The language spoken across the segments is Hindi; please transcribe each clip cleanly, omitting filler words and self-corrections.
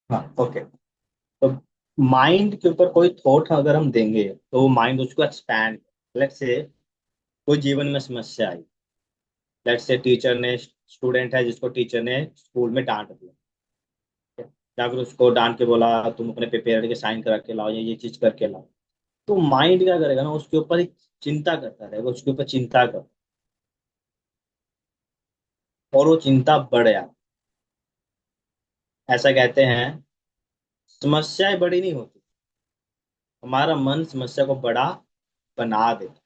हाँ ओके। तो माइंड के ऊपर कोई थॉट अगर हम देंगे तो वो माइंड उसको एक्सपैंड, लेट्स से कोई जीवन में समस्या आई, लेट्स से टीचर ने, स्टूडेंट है जिसको टीचर ने स्कूल में डांट दिया, या फिर उसको डांट के बोला तुम अपने पेपर के साइन करा के लाओ या ये चीज करके लाओ। तो माइंड क्या करेगा ना, उसके ऊपर एक चिंता करता रहेगा, उसके ऊपर चिंता कर, और वो चिंता बढ़ जाती। ऐसा कहते हैं, समस्याएं बड़ी नहीं होती, हमारा मन समस्या को बड़ा बना देता।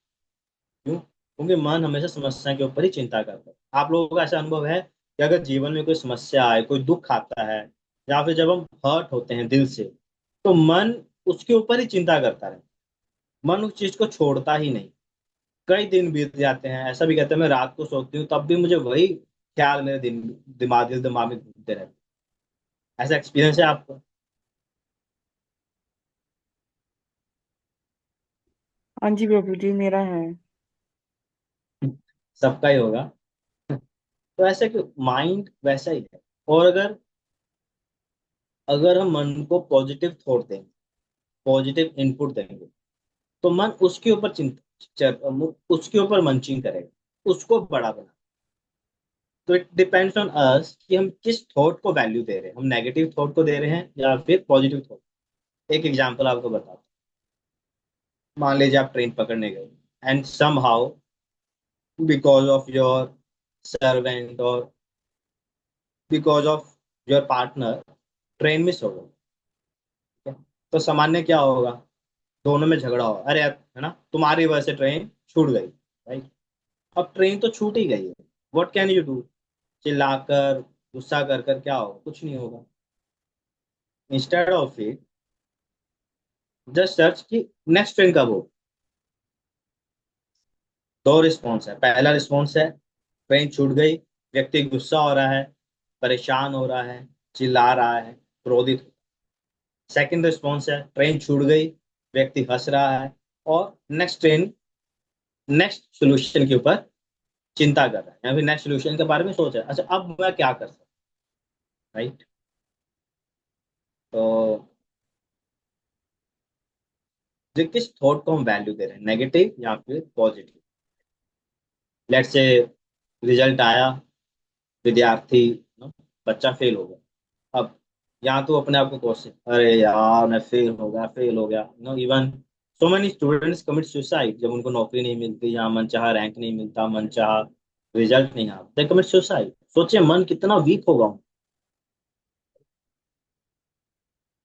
क्यों? क्योंकि मन हमेशा समस्या के ऊपर ही चिंता करता है। आप लोगों का ऐसा अनुभव है कि अगर जीवन में कोई समस्या आए, कोई दुख आता है, या फिर जब हम हर्ट होते हैं दिल से, तो मन उसके ऊपर ही चिंता करता है, मन उस चीज को छोड़ता ही नहीं। कई दिन बीत जाते हैं, ऐसा भी कहते हैं मैं रात को सोती हूँ तब भी मुझे वही ख्याल मेरे दिमाग में घूमते रहते हैं। ऐसा एक्सपीरियंस है आपको? हाँ जी प्रभु जी, मेरा है। सबका ही होगा। तो ऐसे कि माइंड वैसा ही है। और अगर अगर हम मन को पॉजिटिव थॉट देंगे, पॉजिटिव इनपुट देंगे, तो मन उसके ऊपर उसके ऊपर मंचिंग करेगा, उसको बड़ा बना। तो इट डिपेंड्स ऑन अस कि हम किस थॉट को वैल्यू दे रहे हैं, हम नेगेटिव थॉट को दे रहे हैं या फिर पॉजिटिव थॉट। एक एग्जांपल आपको बताता हूँ। मान लीजिए आप ट्रेन पकड़ने गए, and somehow because of your servant और because of your partner train miss हो गई, ठीक है? तो सामान्य क्या होगा, दोनों में झगड़ा होगा, अरे यार है ना, तुम्हारी वजह से ट्रेन छूट गई, राइट? अब ट्रेन तो छूट ही गई है, व्हाट कैन यू डू? चिल्लाकर, गुस्सा कर कर क्या होगा? कुछ नहीं होगा। Instead of it, just search कि नेक्स्ट ट्रेन कब हो। दो रिस्पॉन्स है, पहला रिस्पॉन्स है ट्रेन छूट गई, व्यक्ति गुस्सा हो रहा है, परेशान हो रहा है, चिल्ला रहा है, क्रोधित। सेकंड रिस्पॉन्स है ट्रेन छूट गई, व्यक्ति हंस रहा है और नेक्स्ट सोल्यूशन के ऊपर चिंता कर रहा है, या फिर नेक्स्ट सोल्यूशन के बारे में सोच रहा है, अच्छा अब मैं क्या कर सकता हूँ, राइट? तो जो किस थॉट को हम वैल्यू दे रहे हैं, नेगेटिव या फिर पॉजिटिव। लेट्स से रिजल्ट आया, विद्यार्थी नो, बच्चा फेल हो गया। अब यहाँ तो अपने आप को क्वेश्चन, अरे यार मैं फेल हो गया, no, even so many students commit suicide जब उनको नौकरी नहीं मिलती या मनचाहा रैंक नहीं मिलता, मनचाहा रिजल्ट नहीं आता, दे कमिट सुसाइड। सोचिए मन कितना वीक होगा।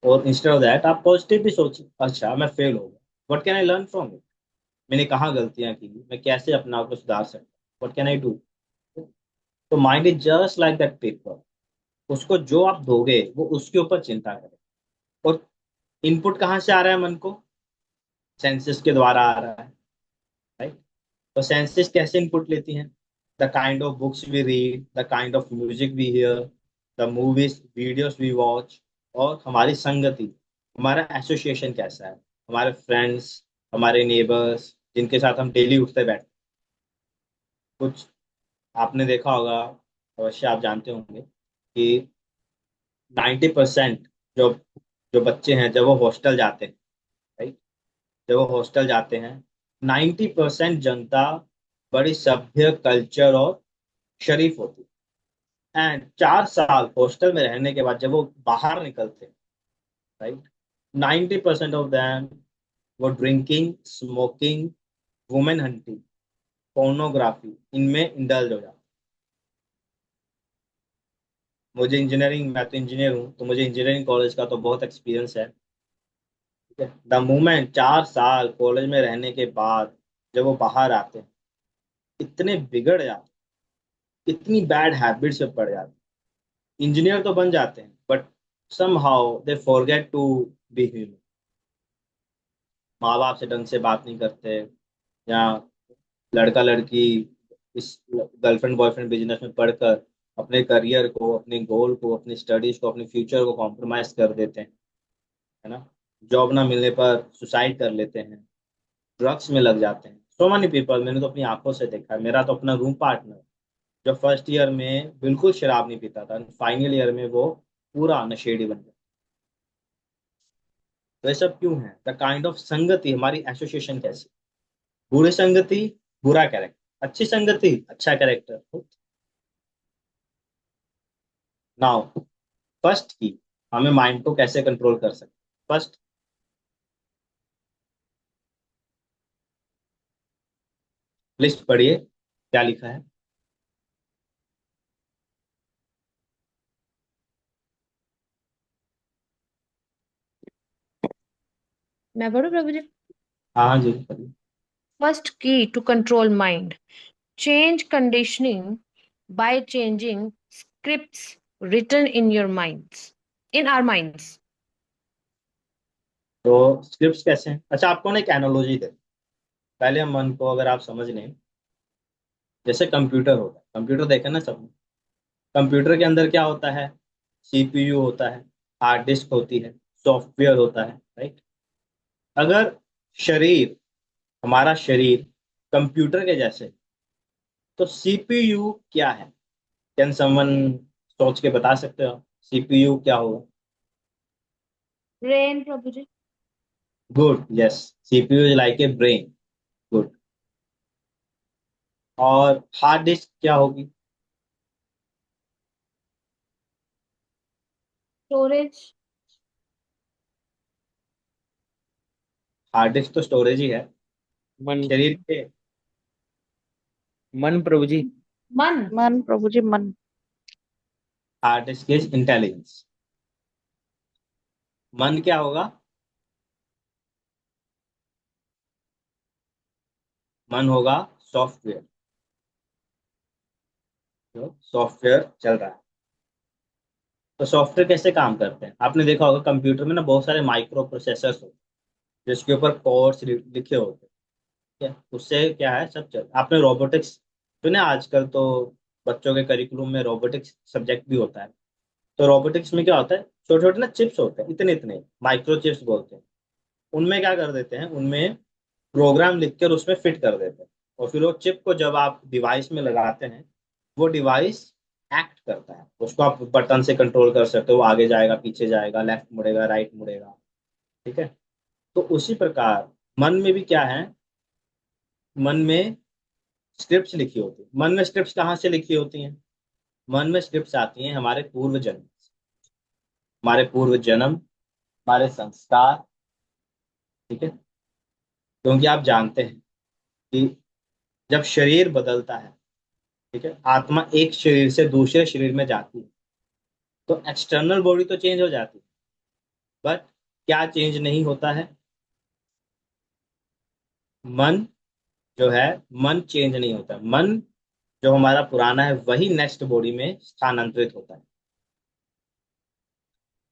और इंस्टेड ऑफ दैट आप पॉजिटिव भी सोचिए, अच्छा मैं फेल हो गया, what can I learn from it? मैंने कहाँ गलतियां की, मैं कैसे अपने आप को सुधार सकता हूँ, व्हाट कैन आई डू? तो mind is just like that paper, उसको जो आप दोगे वो उसके ऊपर चिंता करे। और इनपुट कहाँ से आ रहा है मन को? सेंसेस के द्वारा आ रहा है, राइट? तो सेंसेस कैसे इनपुट लेती हैं? The kind of books we read, the kind of music we hear, the movies videos we watch, और हमारी संगति, हमारा एसोसिएशन कैसा है, हमारे फ्रेंड्स, हमारे नेबर्स जिनके साथ हम डेली उठते बैठते। कुछ आपने देखा होगा, अवश्य आप जानते होंगे कि 90% जो जो बच्चे हैं जब वो हॉस्टल जाते हैं, राइट, जब वो हॉस्टल जाते हैं, 90% जनता बड़ी सभ्य, कल्चर और शरीफ होती है। एंड 4 साल हॉस्टल में रहने के बाद जब वो बाहर निकलते हैं, राइट, 90% ऑफ देम वो drinking, smoking, women hunting, pornography, इनमें इंडल्ज हो जाते हैं। मुझे इंजीनियरिंग, मैं तो इंजीनियर हूँ, तो मुझे इंजीनियरिंग कॉलेज का तो बहुत एक्सपीरियंस है, ठीक है? द मोमेंट 4 साल कॉलेज में रहने के बाद जब वो बाहर आते हैं, इतने बिगड़ जाते, इतनी बैड हैबिट्स में पड़ जाते। इंजीनियर तो बन जाते हैं but somehow they forget to be human. माँ बाप से ढंग से बात नहीं करते, या लड़का लड़की इस गर्लफ्रेंड बॉयफ्रेंड बिजनेस में पढ़कर अपने करियर को, अपने गोल को, अपनी स्टडीज को, अपने फ्यूचर को कॉम्प्रोमाइज कर देते हैं, है ना? जॉब ना मिलने पर सुसाइड कर लेते हैं, ड्रग्स में लग जाते हैं। सो मेनी पीपल, मैंने तो अपनी आंखों से देखा है। मेरा तो अपना रूम पार्टनर जो फर्स्ट ईयर में बिल्कुल शराब नहीं पीता था, फाइनल ईयर में वो पूरा नशेड़ी बन गया। तो ये सब क्यों है? द काइंड ऑफ संगति, हमारी एसोसिएशन कैसी? बुरी संगति, बुरा कैरेक्टर, अच्छी संगति, अच्छा कैरेक्टर। नाउ फर्स्ट की, हमें माइंड को कैसे कंट्रोल कर सकते? फर्स्ट, लिस्ट पढ़िए, क्या लिखा है। मैं पढ़ू प्रभु जी? हाँ हाँ जी, पढ़िए। First key to control mind. Change conditioning by changing scripts written in your minds. In our minds. तो स्क्रिप्ट कैसे हैं? अच्छा, आपको ना एक एनालॉजी दे। पहले हम मन को अगर आप समझ लें, जैसे कंप्यूटर होता है, कंप्यूटर देखे ना सब। कंप्यूटर के अंदर क्या होता है? सीपीयू होता है, हार्ड डिस्क होती है, सॉफ्टवेयर होता है, राइट। अगर शरीर, हमारा शरीर कंप्यूटर के जैसे, तो सीपीयू क्या है? कैन समवन सोच के बता सकते हो सीपीयू क्या होगा? Brain, Prabhu ji. Good, yes. CPU is like a brain. Good. और हार्ड डिस्क क्या होगी? Storage. हार्ड डिस्क तो स्टोरेज ही है मन। शरीर के। मन प्रभु जी। मन. मन प्रभु जी, मन। Hard disk is intelligence. मन क्या होगा? मन होगा सॉफ्टवेयर, जो सॉफ्टवेयर चल रहा है। तो सॉफ्टवेयर कैसे काम करते हैं? आपने देखा होगा कंप्यूटर में ना बहुत सारे माइक्रो प्रोसेसर्स होते हैं, जिसके ऊपर कोड्स लिखे होते हैं। ठीक है, उससे क्या है, सब चल। आपने रोबोटिक्स सुना है? आजकल तो बच्चों के करिकुलम में रोबोटिक्स सब्जेक्ट भी होता है। तो रोबोटिक्स में क्या होता है, छोटे छोटे ना चिप्स होते हैं, इतने इतने, माइक्रो चिप्स बोलते हैं। उनमें क्या कर देते हैं, उनमें प्रोग्राम लिख कर उसमें फिट कर देते हैं। और फिर वो चिप को जब आप डिवाइस में लगाते हैं, वो डिवाइस एक्ट करता है। उसको आप बटन से कंट्रोल कर सकते हो, वो आगे जाएगा, पीछे जाएगा, लेफ्ट मुड़ेगा, राइट मुड़ेगा। ठीक है। तो उसी प्रकार मन में भी क्या है, मन में स्क्रिप्ट्स लिखी होती है। मन में स्क्रिप्ट्स कहाँ से लिखी होती हैं? मन में स्क्रिप्ट्स आती हैं हमारे पूर्व जन्म से। हमारे पूर्व जन्म, हमारे संस्कार। ठीक है। क्योंकि आप जानते हैं कि जब शरीर बदलता है, ठीक है, आत्मा एक शरीर से दूसरे शरीर में जाती है, तो एक्सटर्नल बॉडी तो चेंज हो जाती है, बट क्या चेंज नहीं होता है? मन जो है, मन चेंज नहीं होता। मन जो हमारा पुराना है वही नेक्स्ट बॉडी में स्थानांतरित होता है।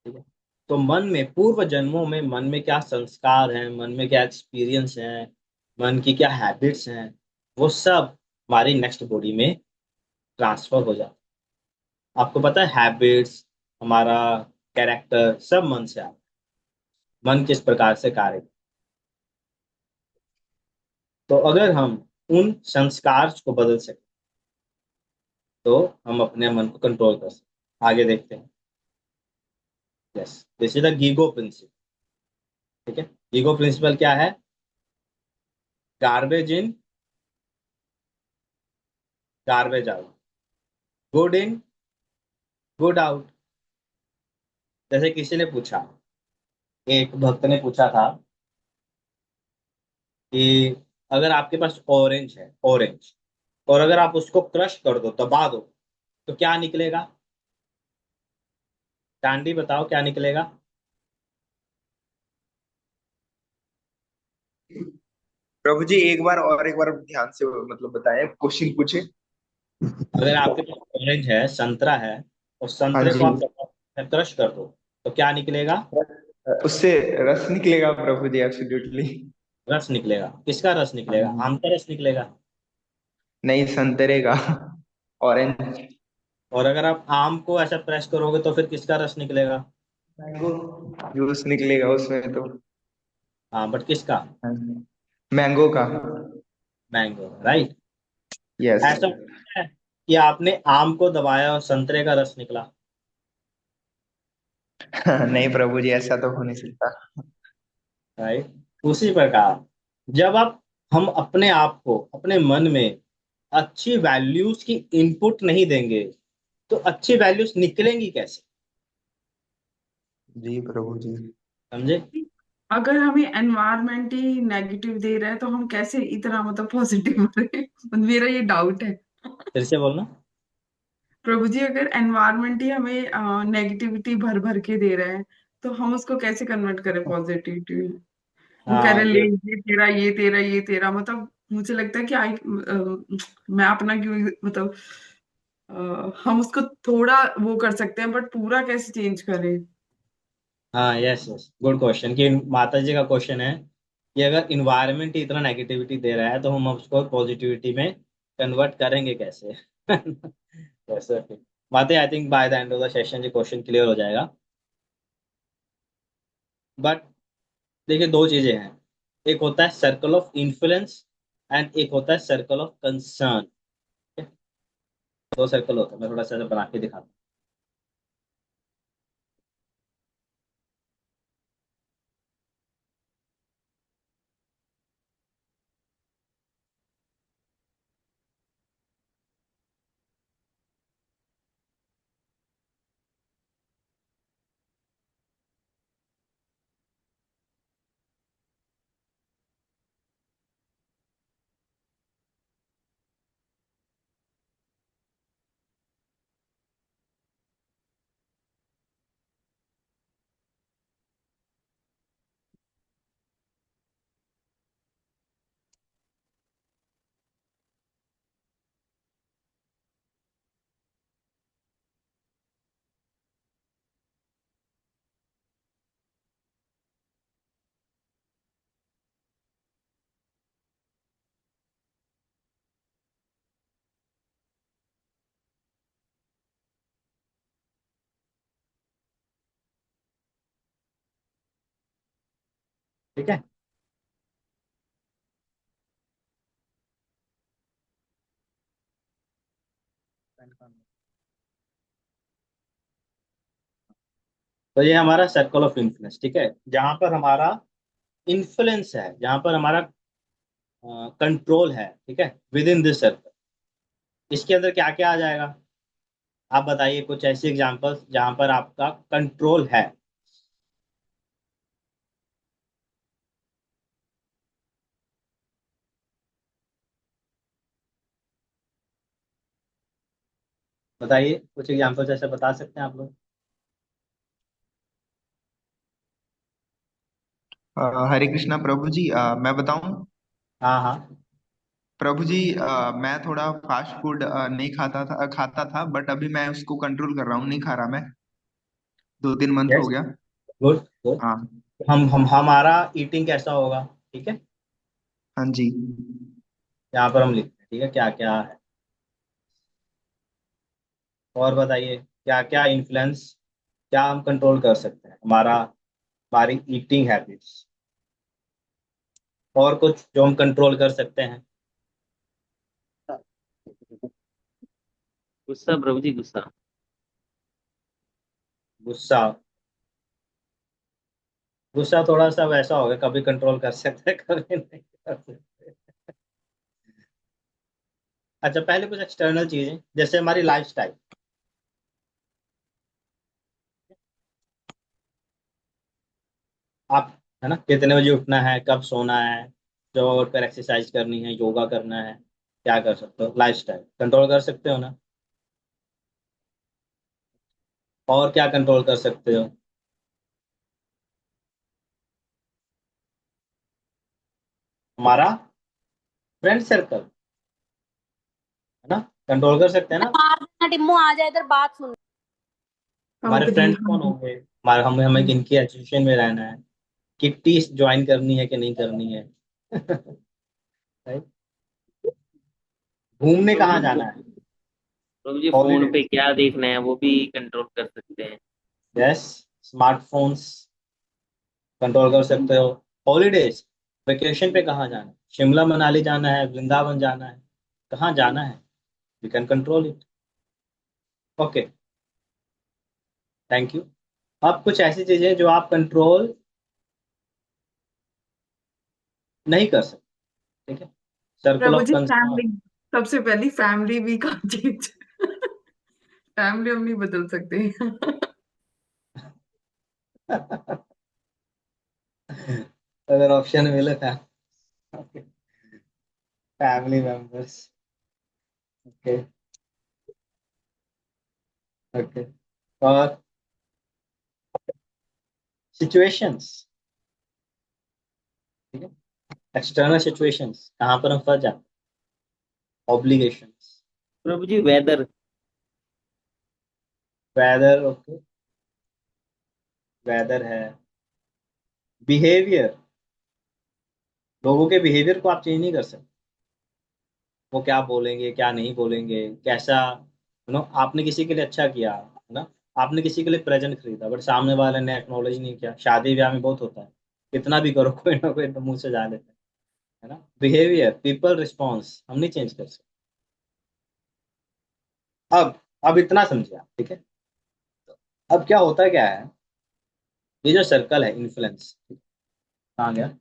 ठीक है। तो मन में, पूर्व जन्मों में मन में क्या संस्कार हैं, मन में क्या एक्सपीरियंस हैं, मन की क्या हैबिट्स हैं, वो सब हमारी नेक्स्ट बॉडी में ट्रांसफर हो जाता है। आपको पता है हैबिट्स, हमारा कैरेक्टर सब मन से आता है। मन किस प्रकार से कार्य। तो अगर हम उन संस्कार को बदल सके, तो हम अपने मन को कंट्रोल कर सकते। आगे देखते हैं। Yes, this is the GIGO principle. ठीक है। गीगो प्रिंसिपल क्या है? Garbage in, garbage out, good in, good out. जैसे किसी ने पूछा, एक भक्त ने पूछा था कि अगर आपके पास ऑरेंज है, ऑरेंज, और अगर आप उसको क्रश कर दो, दबा दो, तो क्या निकलेगा? कैंडी बताओ क्या निकलेगा? प्रभु जी एक बार और एक बार ध्यान से मतलब बताएं, क्वेश्चन पूछे। अगर आपके पास ऑरेंज है, संतरा है, और हाँ संतरे को जी। आप क्रश कर दो, तो क्या निकलेगा? उससे रस निकलेगा प्रभु जी, एब्सोल्युटली। रस निकलेगा। किसका रस हाँ निकलेगा? जी। आम का रस निकलेगा। नहीं, संतरे का। ऑरेंज। और अगर आप आम को ऐसा प्रेस करोगे तो फिर किसका रस निकलेगा? मैंगो जूस निकलेगा उसमें तो। हाँ, बट किसका? हाँ जी, मैंगो का। Mango, right. यस। ऐसा होता है कि आपने आम को दबाया और संतरे का रस निकला? नहीं प्रभु जी, ऐसा तो हो नहीं सकता। राइट। उसी प्रकार जब आप हम अपने आप को अपने मन में अच्छी वैल्यूज की इनपुट नहीं देंगे तो अच्छी वैल्यूज निकलेंगी कैसे? जी प्रभु जी। समझे? अगर हमें एनवायरनमेंट ही नेगेटिव दे रहा है तो हम कैसे इतना मतलब पॉजिटिव रहे? मेरा ये डाउट है। फिर से बोलना। प्रभु जी, अगर एनवायरनमेंट ही हमें नेगेटिविटी भर भर के दे रहा है तो हम उसको कैसे कन्वर्ट करें पॉजिटिविटी में? वो कह हाँ रहे ले गुड। ये तेरा ये तेरा ये तेरा, मतलब मुझे लगता है कि मैं अपना क्यों मतलब हम उसको थोड़ा वो कर सकते हैं बट पूरा कैसे चेंज करें? हाँ यस यस, गुड क्वेश्चन। कि माता जी का क्वेश्चन है कि अगर इन्वायरमेंट ही इतना नेगेटिविटी दे रहा है तो हम उसको पॉजिटिविटी में कन्वर्ट करेंगे कैसे? वैसे माता, I think by the end of the session ये क्वेश्चन क्लियर हो जाएगा। बट देखिए, दो चीजें हैं। एक होता है सर्कल ऑफ इन्फ्लुएंस एंड एक होता है सर्कल ऑफ कंसर्न। दो सर्कल होता है, मैं थोड़ा सा बना के दिखाता हूँ। ठीक है। तो ये हमारा सर्कल ऑफ इन्फ्लुएंस, ठीक है, जहां पर हमारा इन्फ्लुएंस है, जहां पर हमारा कंट्रोल है, ठीक है, विद इन दिस सर्कल। इसके अंदर क्या क्या आ जाएगा? आप बताइए कुछ ऐसी एग्जांपल्स जहां पर आपका कंट्रोल है। बताइए कुछ एग्जांपल्स ऐसे बता सकते हैं आप लोग? हरे कृष्णा प्रभु जी, मैं बताऊं? हाँ हाँ। प्रभु जी, मैं थोड़ा फास्ट फूड नहीं खाता था, बट अभी मैं उसको कंट्रोल कर रहा हूँ, नहीं खा रहा मैं। 2-3 मंथ हो यस, गया। Good good. हाँ। हम हमारा ईटिंग कैसा होगा? ठीक है, हाँ जी। यहाँ पर हम लिखते हैं, ठीक है, क्या क्या है। और बताइए क्या क्या इन्फ्लुएंस, क्या हम कंट्रोल कर सकते हैं हमारा, हमारी ईटिंग हैबिट्स। और कुछ जो हम कंट्रोल कर सकते हैं? गुस्सा प्रभु जी, गुस्सा। गुस्सा। गुस्सा थोड़ा सा वैसा होगा, कभी कंट्रोल कर सकते हैं कभी नहीं कर सकते। अच्छा, पहले कुछ एक्सटर्नल चीजें जैसे हमारी लाइफस्टाइल। आप, है ना, कितने बजे उठना है, कब सोना है, जब पर एक्सरसाइज करनी है, योगा करना है, क्या कर सकते हो? लाइफस्टाइल कंट्रोल कर सकते हो ना? और क्या कंट्रोल कर सकते हो? हमारा फ्रेंड सर्कल, है ना, कंट्रोल कर सकते हैं ना? मार देना टिम्मू, आ जा इधर बात सुन। हमारे कंपनी, फ्रेंड्स हाँ कौन जी। होंगे, हमारे हमें हमें किनकी एसोसिएशन में रहना है, किट्टी ज्वाइन करनी है कि नहीं करनी है। Right? घूमने प्रभु कहाँ जी जाना है? प्रभु जी, फोन हॉलीडे। पे क्या देखना है वो भी कंट्रोल कर सकते हैं। यस, स्मार्टफोन्स कंट्रोल कर सकते हो। हॉलीडेज, वेकेशन पे कहाँ जाना है, शिमला मनाली जाना है, वृंदावन जाना है, कहाँ जाना है, you can control it. Okay, thank you. अब कुछ ऐसी चीजें जो आप कंट्रोल नहीं कर सकते। ठीक है, circle Prabhu of ji concern. Family, सबसे पहली फैमिली भी का चेंज। फैमिली हम नहीं बदल सकते। अगर ऑप्शन मिले फैमिली मेंबर्स। ओके। ओके। और सिचुएशंस। ठीक है, एक्सटर्नल सिचुएशंस कहाँ पर हम फंस जाते, ऑब्लिगेशंस। प्रभु जी वेदर। वेदर। ओके, वेदर है। बिहेवियर, लोगों के बिहेवियर को आप चेंज नहीं कर सकते। वो क्या बोलेंगे, क्या नहीं बोलेंगे, कैसा, आपने किसी के लिए अच्छा किया है ना, आपने किसी के लिए प्रेजेंट खरीदा बट सामने वाले ने एक्नॉलेज नहीं किया। शादी ब्याह में बहुत होता है, कितना भी करो कोई ना कोई तो मुंह से जा लेता है ना। बिहेवियर, पीपल रिस्पॉन्स हम नहीं चेंज कर सकते। अब इतना समझिए आप। ठीक है, अब क्या होता है, क्या है, ये जो सर्कल है इन्फ्लुएंस, कहाँ गया,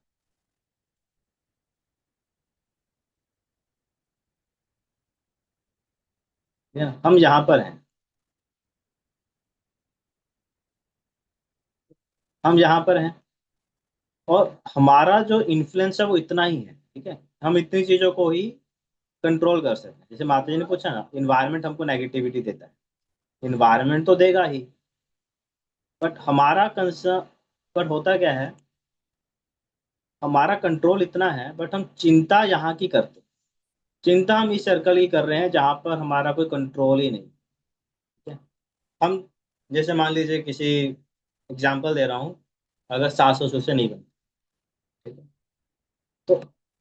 हम यहाँ पर हैं, हम यहाँ पर हैं, और हमारा जो इन्फ्लुएंस है वो इतना ही है। ठीक है, हम इतनी चीजों को ही कंट्रोल कर सकते हैं। जैसे माता जी ने पूछा ना, इन्वायरमेंट हमको नेगेटिविटी देता है, इन्वायरमेंट तो देगा ही, बट हमारा कंसर्न, पर होता क्या है, हमारा कंट्रोल इतना है बट हम चिंता यहाँ की करते हैं। चिंता हम इस सर्कल की कर रहे हैं जहाँ पर हमारा कोई कंट्रोल ही नहीं। ठीक है, हम जैसे मान लीजिए किसी, एग्जाम्पल दे रहा हूँ, अगर सास ससुर से नहीं बनती, ठीक है, तो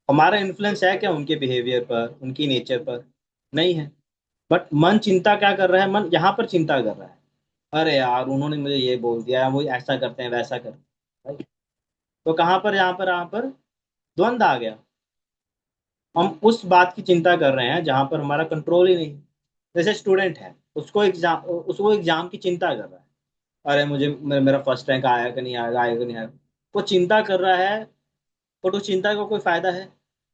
हमारा इन्फ्लुएंस है क्या उनके बिहेवियर पर, उनकी नेचर पर? नहीं है। बट मन चिंता क्या कर रहा है, मन यहाँ पर चिंता कर रहा है, अरे यार उन्होंने मुझे ये बोल दिया, वो ऐसा करते हैं वैसा करते हैं, right? तो कहाँ पर, यहाँ पर द्वंद आ गया। हम उस बात की चिंता कर रहे हैं जहां पर हमारा कंट्रोल ही नहीं है। जैसे स्टूडेंट है, उसको एग्जाम की चिंता कर रहा है, अरे मुझे मेरा फर्स्ट रैंक आया कि नहीं आएगा, आएगा नहीं आएगा, वो चिंता कर रहा है। बट उस चिंता का कोई फायदा है?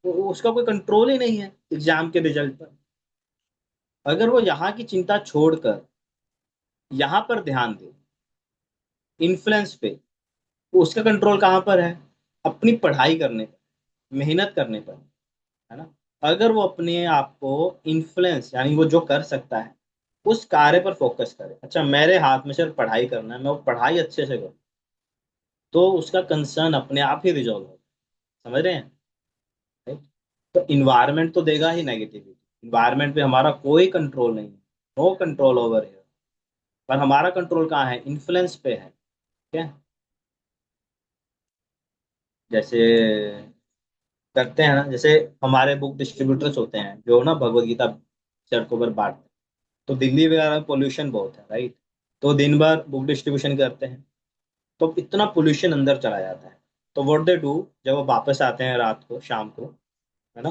उसका कोई कंट्रोल ही नहीं है एग्जाम के रिजल्ट पर। अगर वो यहाँ की चिंता छोड़कर यहाँ पर ध्यान दे, इन्फ्लुएंस पे, तो उसका कंट्रोल कहाँ पर है? अपनी पढ़ाई करने पर, मेहनत करने पर, है ना। अगर वो अपने आप को इन्फ्लुएंस, यानी वो जो कर सकता है उस कार्य पर फोकस करे, अच्छा मेरे हाथ में सिर्फ पढ़ाई करना है, मैं वो पढ़ाई अच्छे से करूँ, तो उसका कंसर्न अपने आप ही रिजॉल्व हो। समझ रहे हैं, राइट? तो इन्वायरमेंट तो देगा ही नेगेटिविटी, इन्वायरमेंट पे हमारा कोई कंट्रोल नहीं है, नो कंट्रोल ओवर हियर। पर हमारा कंट्रोल कहाँ है? इन्फ्लुएंस पे है। ठीक है, जैसे करते हैं ना, जैसे हमारे बुक डिस्ट्रीब्यूटर्स होते हैं जो ना भगवत गीता सड़कों पर बांटते हैं। तो दिल्ली वगैरह में पोल्यूशन बहुत है, राइट? तो दिन भर बुक डिस्ट्रीब्यूशन करते हैं, तो इतना पोल्यूशन अंदर चला जाता है। तो व्हाट दे डू, जब वो वापस आते हैं रात को, शाम को, है ना,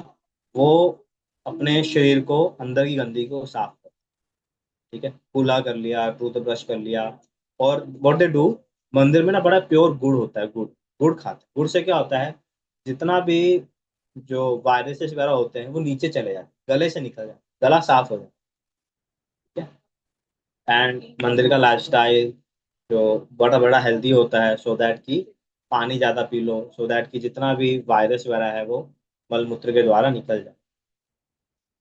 वो अपने शरीर को, अंदर की गंदगी को साफ करते हैं। ठीक है, कूला कर लिया, टूथ ब्रश कर लिया, और व्हाट दे डू, मंदिर में ना बड़ा प्योर गुड़ होता है, गुड़, गुड़ खाते हैं। गुड़ से क्या होता है, जितना भी जो वायरसेस वगैरह होते हैं वो नीचे चले जाते हैं, गले से निकल जाते हैं, गला साफ हो जाता है। एंड मंदिर का लाइफस्टाइल जो बड़ा बड़ा हेल्दी होता है, सो दैट कि पानी ज़्यादा पी लो, सो दैट कि जितना भी वायरस वगैरह है वो मल मूत्र के द्वारा निकल जाए।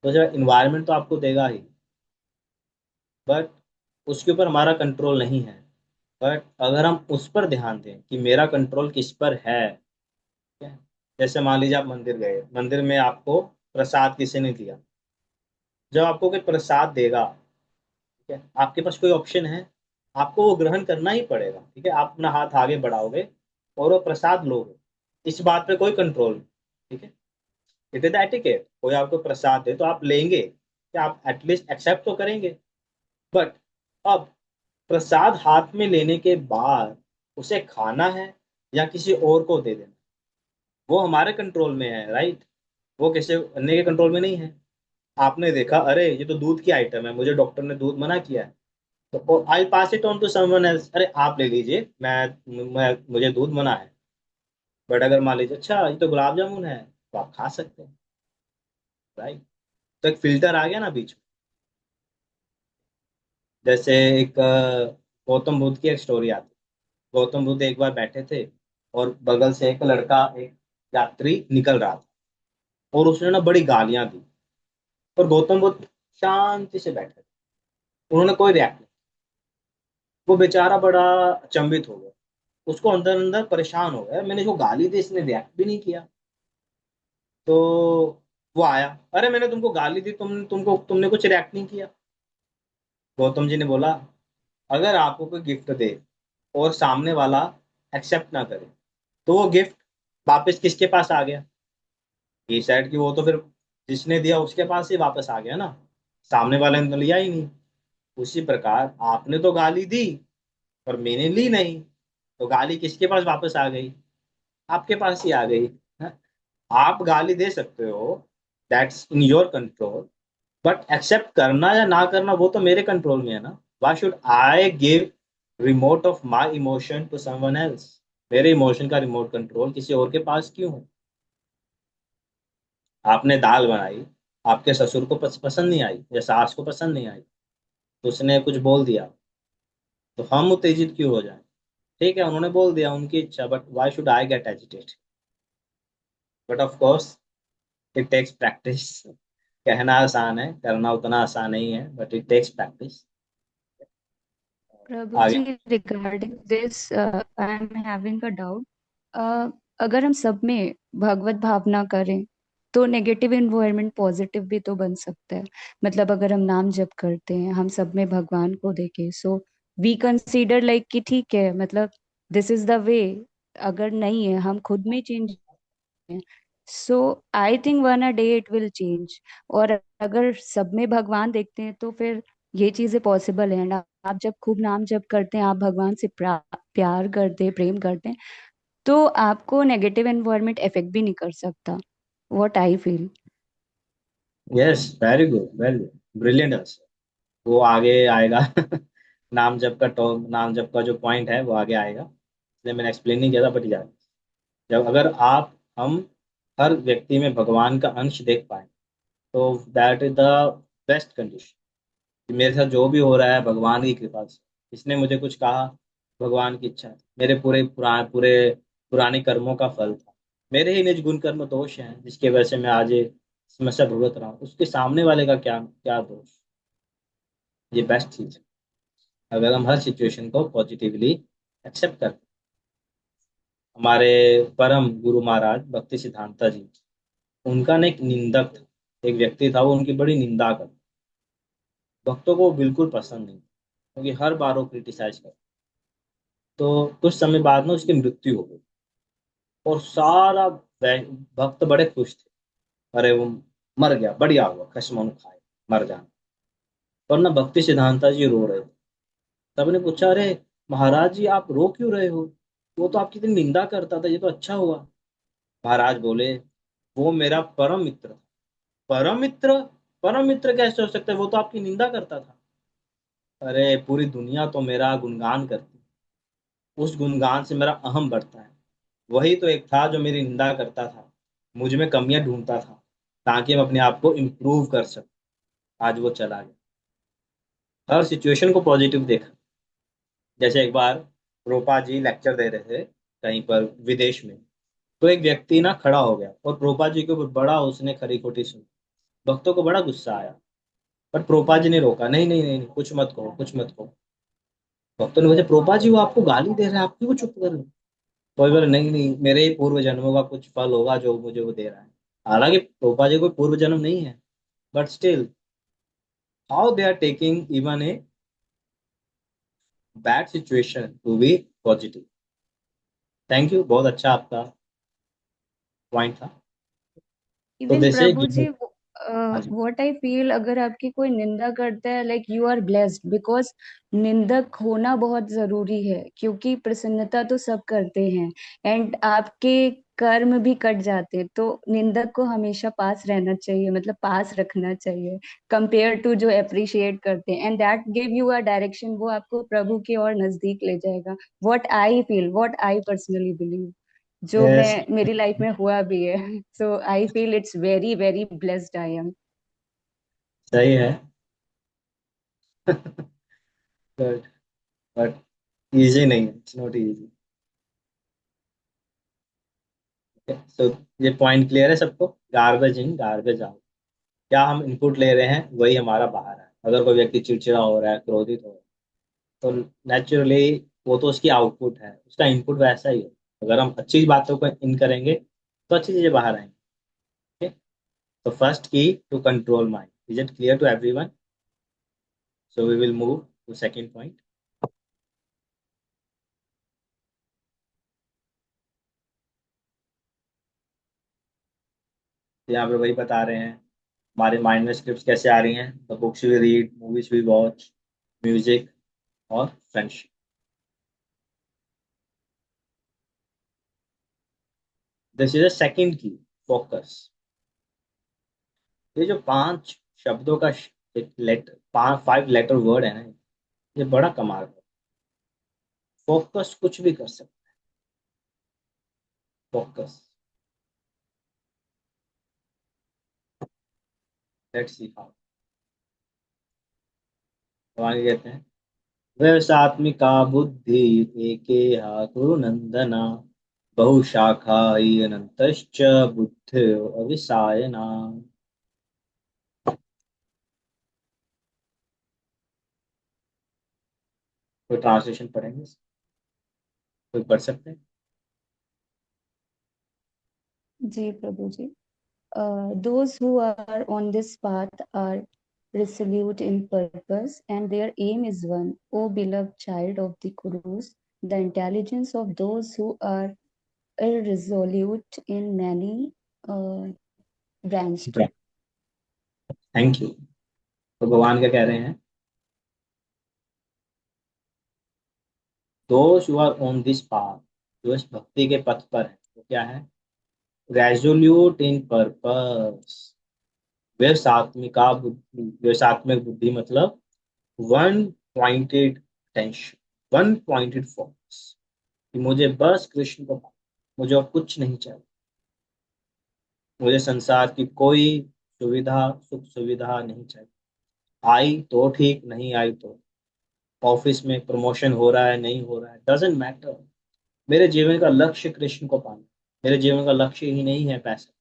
तो जो इन्वायरमेंट तो आपको देगा ही, बट उसके ऊपर हमारा कंट्रोल नहीं है। बट अगर हम उस पर ध्यान दें कि मेरा कंट्रोल किस पर है, ठीक है? जैसे मान लीजिए आप मंदिर गए, मंदिर में आपको प्रसाद किसी ने दिया, जब आपको कोई प्रसाद देगा, ठीक है, आपके पास कोई ऑप्शन है? आपको वो ग्रहण करना ही पड़ेगा। ठीक है, आप अपना हाथ आगे बढ़ाओगे और वो प्रसाद लोगे, इस बात पे कोई कंट्रोल नहीं। ठीक है, इट इज एटिकेट, कोई आपको प्रसाद दे तो आप लेंगे, क्या आप एटलीस्ट एक्सेप्ट तो करेंगे? बट अब प्रसाद हाथ में लेने के बाद उसे खाना है या किसी और को दे देना, वो हमारे कंट्रोल में है, राइट? वो किसी अन्य के कंट्रोल में नहीं है। आपने देखा, अरे ये तो दूध की आइटम है, मुझे डॉक्टर ने दूध मना किया है, तो I pass it on to someone else, अरे आप ले लीजिए, मुझे दूध मना है। बट अगर मान लीजिए अच्छा ये तो गुलाब जामुन है तो आप खा सकते हैं, राइट। तो एक फिल्टर आ गया ना बीच में। जैसे एक गौतम बुद्ध की एक स्टोरी आती है। गौतम बुद्ध एक बार बैठे थे और बगल से एक लड़का, एक यात्री निकल रहा था, और उसने ना बड़ी गालियां दी। और गौतम बुद्ध शांति से बैठे थे, उन्होंने कोई रिएक्ट नहीं। वो बेचारा बड़ा अचंभित हो गया, उसको अंदर अंदर परेशान हो गया, मैंने जो गाली दी इसने रिएक्ट भी नहीं किया। तो वो आया, अरे मैंने तुमको गाली दी, तुमने कुछ रिएक्ट नहीं किया। गौतम जी ने बोला, अगर आपको कोई गिफ्ट दे और सामने वाला एक्सेप्ट ना करे, तो वो गिफ्ट वापस किसके पास आ गया? ये साइड की वो तो फिर जिसने दिया उसके पास ही वापस आ गया ना, सामने वाले ने तो लिया ही नहीं। उसी प्रकार आपने तो गाली दी और मैंने ली नहीं, तो गाली किसके पास वापस आ गई? आपके पास ही आ गई। हाँ? आप गाली दे सकते हो, that's in your control, but accept करना या ना करना वो तो मेरे कंट्रोल में है ना। Why should I give remote of my emotion to someone else? मेरे इमोशन का रिमोट कंट्रोल किसी और के पास क्यों है? आपने दाल बनाई, आपके ससुर को पसंद नहीं आई या सास को पसंद नहीं आई, तो उसने कुछ बोल दिया, तो हम उत्तेजित क्यों हो जाए? ठीक है, उन्होंने बोल दिया, उनकी इच्छा, but why should I get agitate? But of course it takes practice. कहना आसान है, करना उतना आसान नहीं है, बट इट टेक्स प्रैक्टिस। आगे। Prabhuji, regarding this, I am having a doubt. अगर हम सब में भगवत भावना करें तो नेगेटिव इन्वायरमेंट पॉजिटिव भी तो बन सकता है। मतलब अगर हम नाम जप करते हैं, हम सब में भगवान को देखें, सो वी कंसीडर लाइक कि ठीक है, मतलब दिस इज द वे। अगर नहीं है, हम खुद में change, so I think one a day it will change. और अगर सब में भगवान देखते हैं तो फिर ये चीजें पॉसिबल है। एंड आप जब खूब नाम जप करते हैं, आप भगवान से प्यार करते हैं, प्रेम करते हैं, तो आपको नेगेटिव एनवायरनमेंट इफेक्ट भी नहीं कर सकता। What I feel. Yes, very good, very good, brilliant answer. वो आगे आएगा। नाम जप का जो पॉइंट है वो आगे आएगा, इसलिए मैंने एक्सप्लेन नहीं किया था, बट यार जब अगर हम हर व्यक्ति में भगवान का अंश देख पाए, तो that is the best condition. कि मेरे साथ जो भी हो रहा है भगवान की कृपा से, इसने मुझे कुछ कहा, भगवान की इच्छा थी, मेरे पूरे पुराने कर्मों का फल था, मेरे ही निज गुण कर्म दोष हैं जिसकी वजह से मैं आज ये समस्या भुगत रहा हूँ, उसके सामने वाले का क्या क्या दोष? ये बेस्ट चीज है अगर हम हर सिचुएशन को पॉजिटिवली एक्सेप्ट करते। हमारे परम गुरु महाराज भक्ति सिद्धांता जी, उनका ना एक निंदक था, एक व्यक्ति था, वो उनकी बड़ी निंदा करता, भक्तों को वो बिल्कुल पसंद नहीं, क्योंकि हर बार वो क्रिटिसाइज करता। तो कुछ समय बाद में उसकी मृत्यु हो गई, और सारा भक्त बड़े खुश थे, अरे वो मर गया, बढ़िया हुआ, खसमन खाए मर जाना। पर ना भक्ति सिद्धांता जी रो रहे थे। तब ने पूछा, अरे महाराज जी आप रो क्यों रहे हो? वो तो आपकी इतनी निंदा करता था, ये तो अच्छा हुआ। महाराज बोले, वो मेरा परम मित्र था। परम मित्र? परम मित्र कैसे हो सकता है, वो तो आपकी निंदा करता था। अरे पूरी दुनिया तो मेरा गुणगान करती, उस गुणगान से मेरा अहम बढ़ता है। वही तो एक था जो मेरी निंदा करता था, मुझ में कमियां ढूंढता था, ताकि मैं अपने आप को इम्प्रूव कर सकूं। आज वो चला गया। हर सिचुएशन को पॉजिटिव देखा। जैसे एक बार प्रोपा जी लेक्चर दे रहे थे कहीं पर विदेश में, तो एक व्यक्ति ना खड़ा हो गया और प्रोपा जी के ऊपर बड़ा उसने खरी खोटी सुनी। भक्तों को बड़ा गुस्सा आया, पर प्रोपा जी ने रोका, नहीं नहीं नहीं नहीं, कुछ मत कहो, कुछ मत कहो। भक्तों ने पूछा, प्रोपा जी वो आपको गाली दे रहे हैं, आप क्यों चुप कर रहे हो? कोई बोले, नहीं नहीं, मेरे ही पूर्व जन्मों का कुछ फल होगा जो मुझे वो दे रहा है। हालांकि प्रोपा जी कोई पूर्व जन्म नहीं है, but still how they are taking even a bad situation to be positive. Thank you, बहुत अच्छा आपका पॉइंट था। तो इवन जैसे प्रभु जी, हाँ जी। व्हाट आई फील, अगर आपकी कोई निंदा करता है, like you are blessed, because निंदक होना बहुत जरूरी है, क्योंकि प्रसन्नता तो सब करते हैं एंड आपके कर्म भी कट जाते हैं। तो निंदक को हमेशा पास रहना चाहिए, मतलब पास रखना चाहिए, कंपेयर टू जो अप्रिशिएट करते हैं, and that give you a direction, वो आपको प्रभु की ओर नजदीक ले जाएगा। What I feel, what I personally believe. जो यस, मैं मेरी लाइफ में हुआ भी है। So I feel it's very very blessed I am. सही है। गुड, बट इजी नहीं है, इट्स नॉट इजी। तो ये पॉइंट क्लियर है सबको? Garbage in garbage out. क्या हम इनपुट ले रहे हैं वही हमारा बाहर है। अगर कोई व्यक्ति चिड़चिड़ा हो रहा है, क्रोधित हो रहा है, तो नेचुरली वो तो उसकी आउटपुट है, उसका इनपुट वैसा ही है। अगर हम अच्छी बातों को इन करेंगे तो अच्छी चीजें बाहर आएंगी। ठीक? तो फर्स्ट की to control mind, is it clear to everyone? So we will move to second point. यहाँ पे वही बता रहे हैं हमारे माइंड में स्क्रिप्ट कैसे आ रही हैं। The books we read, movies we watch, music और friendship. This is a second key, focus. ये जो 5 शब्दों का एक लेटर, 5 लेटर वर्ड है ना, ये बड़ा कमाल है। फोकस कुछ भी कर सकते। Focus, let's see how. तो आगे कहते हैं, व्यवसात्मिका बुद्धि एके नंदना बहुशाखा अनंतश्च बुद्धिर् अविसायना। कोई ट्रांसलेशन पढ़ेंगे? कोई पढ़ सकते हैं? जी प्रभु जी। Those who are on this path are resolute in purpose, and their aim is one. O beloved child of the Kurus, the intelligence of those who are irresolute in many uh, branched. Thank you. तो भगवान क्या कह रहे हैं? Those who are on this path, जो इस भक्ति के पथ पर है, वो क्या है? रेजोल्यूट इन पर्पस। व्यवसात्मिका बुद्धि, व्यवसात्मक बुद्धि मतलब one pointed tension, one pointed focus, कि मुझे बस कृष्ण को पाना, मुझे और कुछ नहीं चाहिए। मुझे संसार की कोई सुविधा, सुख सुविधा नहीं चाहिए। आई तो ठीक, नहीं आई तो, ऑफिस में प्रमोशन हो रहा है नहीं हो रहा है, डजेंट मैटर। मेरे जीवन का लक्ष्य कृष्ण को पाना। मेरे जीवन का लक्ष्य ही नहीं है पैसा।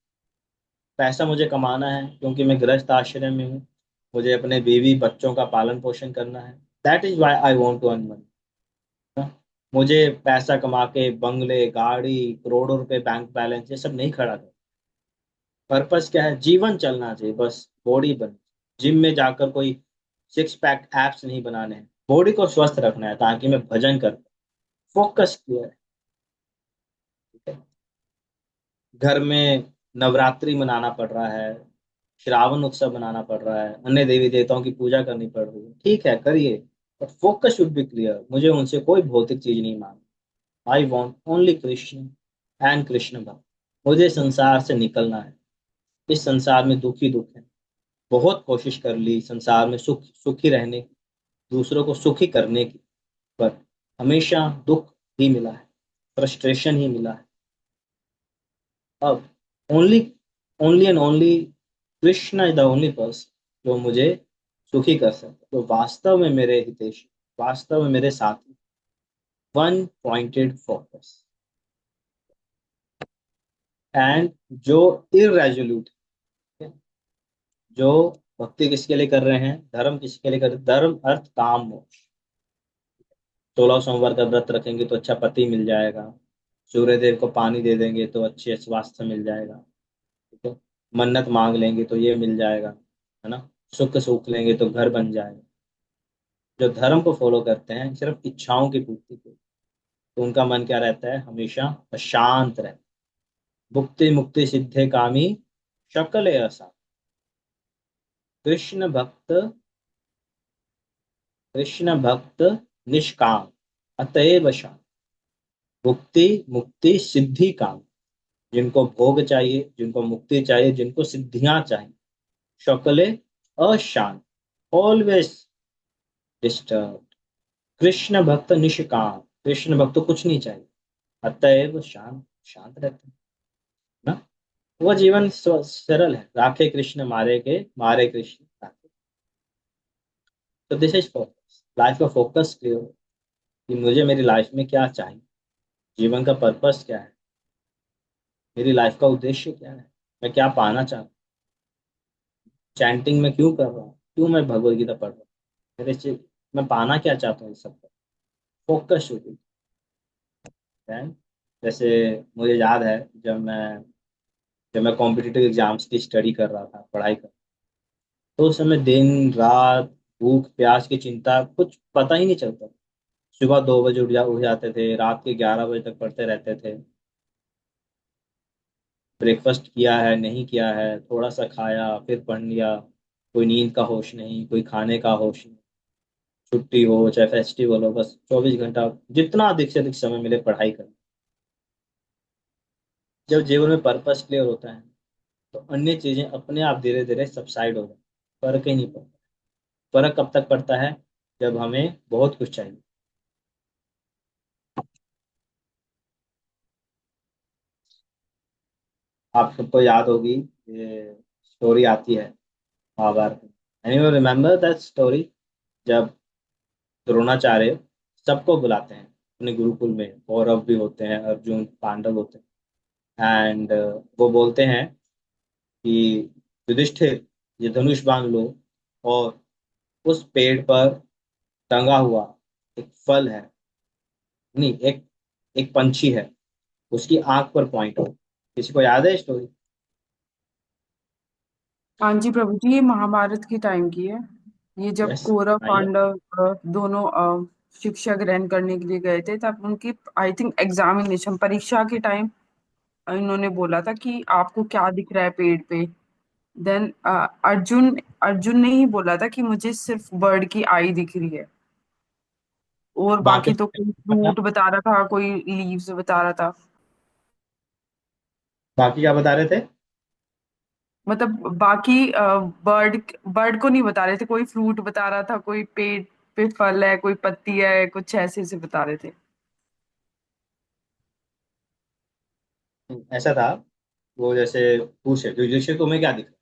पैसा मुझे कमाना है क्योंकि मैं गृहस्थ आश्रम में हूँ, मुझे अपने बीवी बच्चों का पालन पोषण करना है। That is why I want to earn money. मुझे पैसा कमा के बंगले, गाड़ी, करोड़ों रुपए बैंक बैलेंस, ये सब नहीं खड़ा कर। पर्पस क्या है? जीवन चलना चाहिए, बस बॉडी बन। जिम में जाकर कोई 6 पैक एप्स नहीं बनाने हैं, बॉडी को स्वस्थ रखना है ताकि मैं भजन कर। फोकस क्लियर है। ठीक है? घर में नवरात्रि मनाना पड़ रहा है, श्रावण उत्सव मनाना पड़ रहा है, अन्य देवी देवताओं की पूजा करनी पड़ रही है, ठीक है करिए, but focus should be clear. मुझे उनसे कोई भौतिक चीज नहीं मांगनी। I want only Krishna and Krishna भक्त। मुझे संसार से निकलना है। इस संसार में दुख ही दुख है। बहुत कोशिश कर ली संसार में सुखी रहने की, दूसरों को सुखी करने की, पर हमेशा दुख ही मिला है, फ्रस्ट्रेशन ही मिला है। अब only, only and only Krishna is the only person जो मुझे सुखी कर सकता, जो वास्तव में मेरे हितेशी, वास्तव में मेरे साथी। One pointed focus. एंड जो इरेजोल्यूट है, जो भक्ति किसके लिए कर रहे हैं, धर्म किसके लिए कर रहे हैं? धर्म अर्थ काम मोक्ष। 16 सोमवार का व्रत रखेंगे तो अच्छा पति मिल जाएगा, सूर्य देव को पानी दे देंगे तो अच्छे स्वास्थ्य मिल जाएगा, ठीक है, मन्नत मांग लेंगे तो ये मिल जाएगा, है ना, सुख सूख लेंगे तो घर बन जाएगा। जो धर्म को फॉलो करते हैं सिर्फ इच्छाओं की पूर्ति के, तो उनका मन क्या रहता है? हमेशा अशांत रहता है। भुक्ति मुक्ति सिद्धे कामी शकले असा। कृष्ण भक्त, कृष्ण भक्त निष्काम अतएव शांत। भुक्ति मुक्ति सिद्धि काम, जिनको भोग चाहिए, जिनको मुक्ति चाहिए, जिनको सिद्धियां चाहिए, शकले अशांत, ऑलवेज डिस्टर्ब। कृष्ण भक्त निष्काम, कृष्ण भक्त को कुछ नहीं चाहिए, अतएव शांत, शांत रहते हैं ना। वो जीवन सरल है, राखे कृष्ण मारे के, मारे कृष्ण राखे। तो दिस इज फोकस, लाइफ का फोकस क्लियर हो कि मुझे मेरी लाइफ में क्या चाहिए, जीवन का पर्पस क्या है, मेरी लाइफ का उद्देश्य क्या है, मैं क्या पाना चाहता हूँ, चैंटिंग में क्यों कर रहा हूँ, क्यों मैं भगवत गीता पढ़ रहा हूँ, मेरे से मैं पाना क्या चाहता हूँ, इस सब पर फोकस शुरू है। जैसे मुझे याद है जब मैं कॉम्पिटिटिव एग्जाम्स की स्टडी कर रहा था, पढ़ाई कर, तो उस समय दिन रात भूख प्यास की चिंता कुछ पता ही नहीं चलता। सुबह 2 बजे उठ जाते थे, रात के 11 बजे तक पढ़ते रहते थे। ब्रेकफास्ट किया है नहीं किया है, थोड़ा सा खाया फिर पढ़ लिया, कोई नींद का होश नहीं, कोई खाने का होश नहीं। छुट्टी हो चाहे फेस्टिवल हो, बस 24 घंटा जितना अधिक से अधिक समय मिले पढ़ाई कर। जब जीवन में पर्पस क्लियर होता है तो अन्य चीजें अपने आप धीरे धीरे सबसाइड हो जाती, फर्क ही नहीं पड़ता। फर्क कब तक पड़ता है, जब हमें बहुत कुछ चाहिए। आप सबको याद होगी, ये स्टोरी आती है महाभारत में। एनीवन रिमेम्बर दैट स्टोरी, जब द्रोणाचार्य सबको बुलाते हैं अपने गुरुकुल में, कौरव भी होते हैं, अर्जुन पांडव होते हैं, एंड वो बोलते हैं कि युधिष्ठिर ये धनुष बांध लो, और उस पेड़ पर टंगा हुआ एक फल है, नहीं एक एक पंछी है, उसकी आंख पर पॉइंट हो। किसी को याद है स्टोरी? हाँ जी प्रभु जी, ये महाभारत की टाइम की है। ये जब यस, कौरव आइए। पांडव दोनों शिक्षा ग्रहण करने के लिए गए थे, तब उनकी आई थिंक एग्जामिनेशन परीक्षा के टाइम इन्होंने बोला था कि आपको क्या दिख रहा है पेड़ पे। देन अर्जुन अर्जुन ने ही बोला था कि मुझे सिर्फ बर्ड की आई दिख रही है, और बाकी बाकी तो कोई फ्रूट बता रहा था, कोई लीव्स बता रहा था। बाकी क्या बता रहे थे? मतलब बाकी बर्ड बर्ड को नहीं बता रहे थे, कोई फ्रूट बता रहा था, कोई पेड़ पे फल है, कोई पत्ती है, कुछ ऐसे ऐसे बता रहे थे। ऐसा था, वो जैसे पूछे तो युधिष्ठिर तुम्हें क्या दिख रहा है,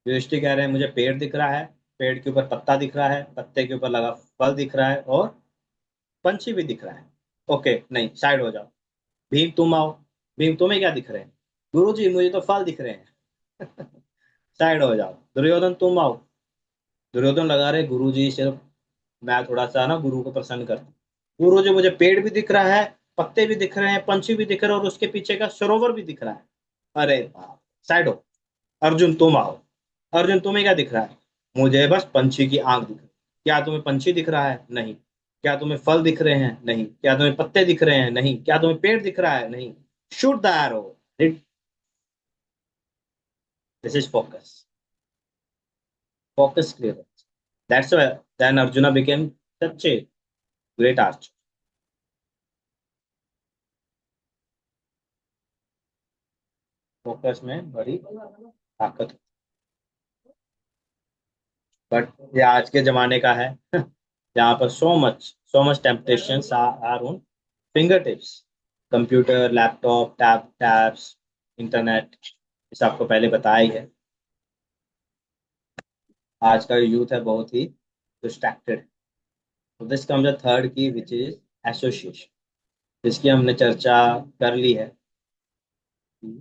युधिष्ठिर कह रहे हैं मुझे पेड़ दिख रहा है, पेड़ के ऊपर पत्ता दिख रहा है, पत्ते के ऊपर लगा फल दिख रहा है, और पंछी भी दिख रहा है। ओके, नहीं साइड हो जाओ। भीम तुम आओ, भीम तुम्हें क्या दिख रहे हैं? गुरु जी मुझे तो फल दिख रहे हैं। साइड हो जाओ। दुर्योधन तुम आओ, दुर्योधन लगा रहे गुरु जी सिर्फ मैं थोड़ा सा ना गुरु को प्रसन्न करता हूँ। गुरु जी मुझे पेड़ भी दिख रहा है, पत्ते भी दिख रहे हैं, पंछी भी दिख रहे हैं, और उसके पीछे का सरोवर भी दिख रहा है। अरे बाप, साइड हो। अर्जुन तुम आओ, अर्जुन तुम्हें क्या दिख रहा है? मुझे बस पंछी की आंख दिख रही है। क्या तुम्हें पंछी दिख रहा है? नहीं। क्या तुम्हें फल दिख रहे हैं? नहीं। क्या तुम्हें पत्ते दिख रहे हैं? नहीं। क्या तुम्हें पेड़ दिख रहा है? नहीं। Shoot the arrow. This is focus, focus clear. That's why then Arjuna became such a great archer. Focus में बड़ी ताकत। बट ये आज के जमाने का है, जहाँ पर so much temptations are on finger tips. Computer, laptop, tabs, internet, इस आपको पहले बताया ही है। आज का यूथ है बहुत ही डिस्ट्रैक्टेड। तो दिस कम्स द थर्ड की विच इज एसोसिएशन, जिसकी हमने चर्चा कर ली है कि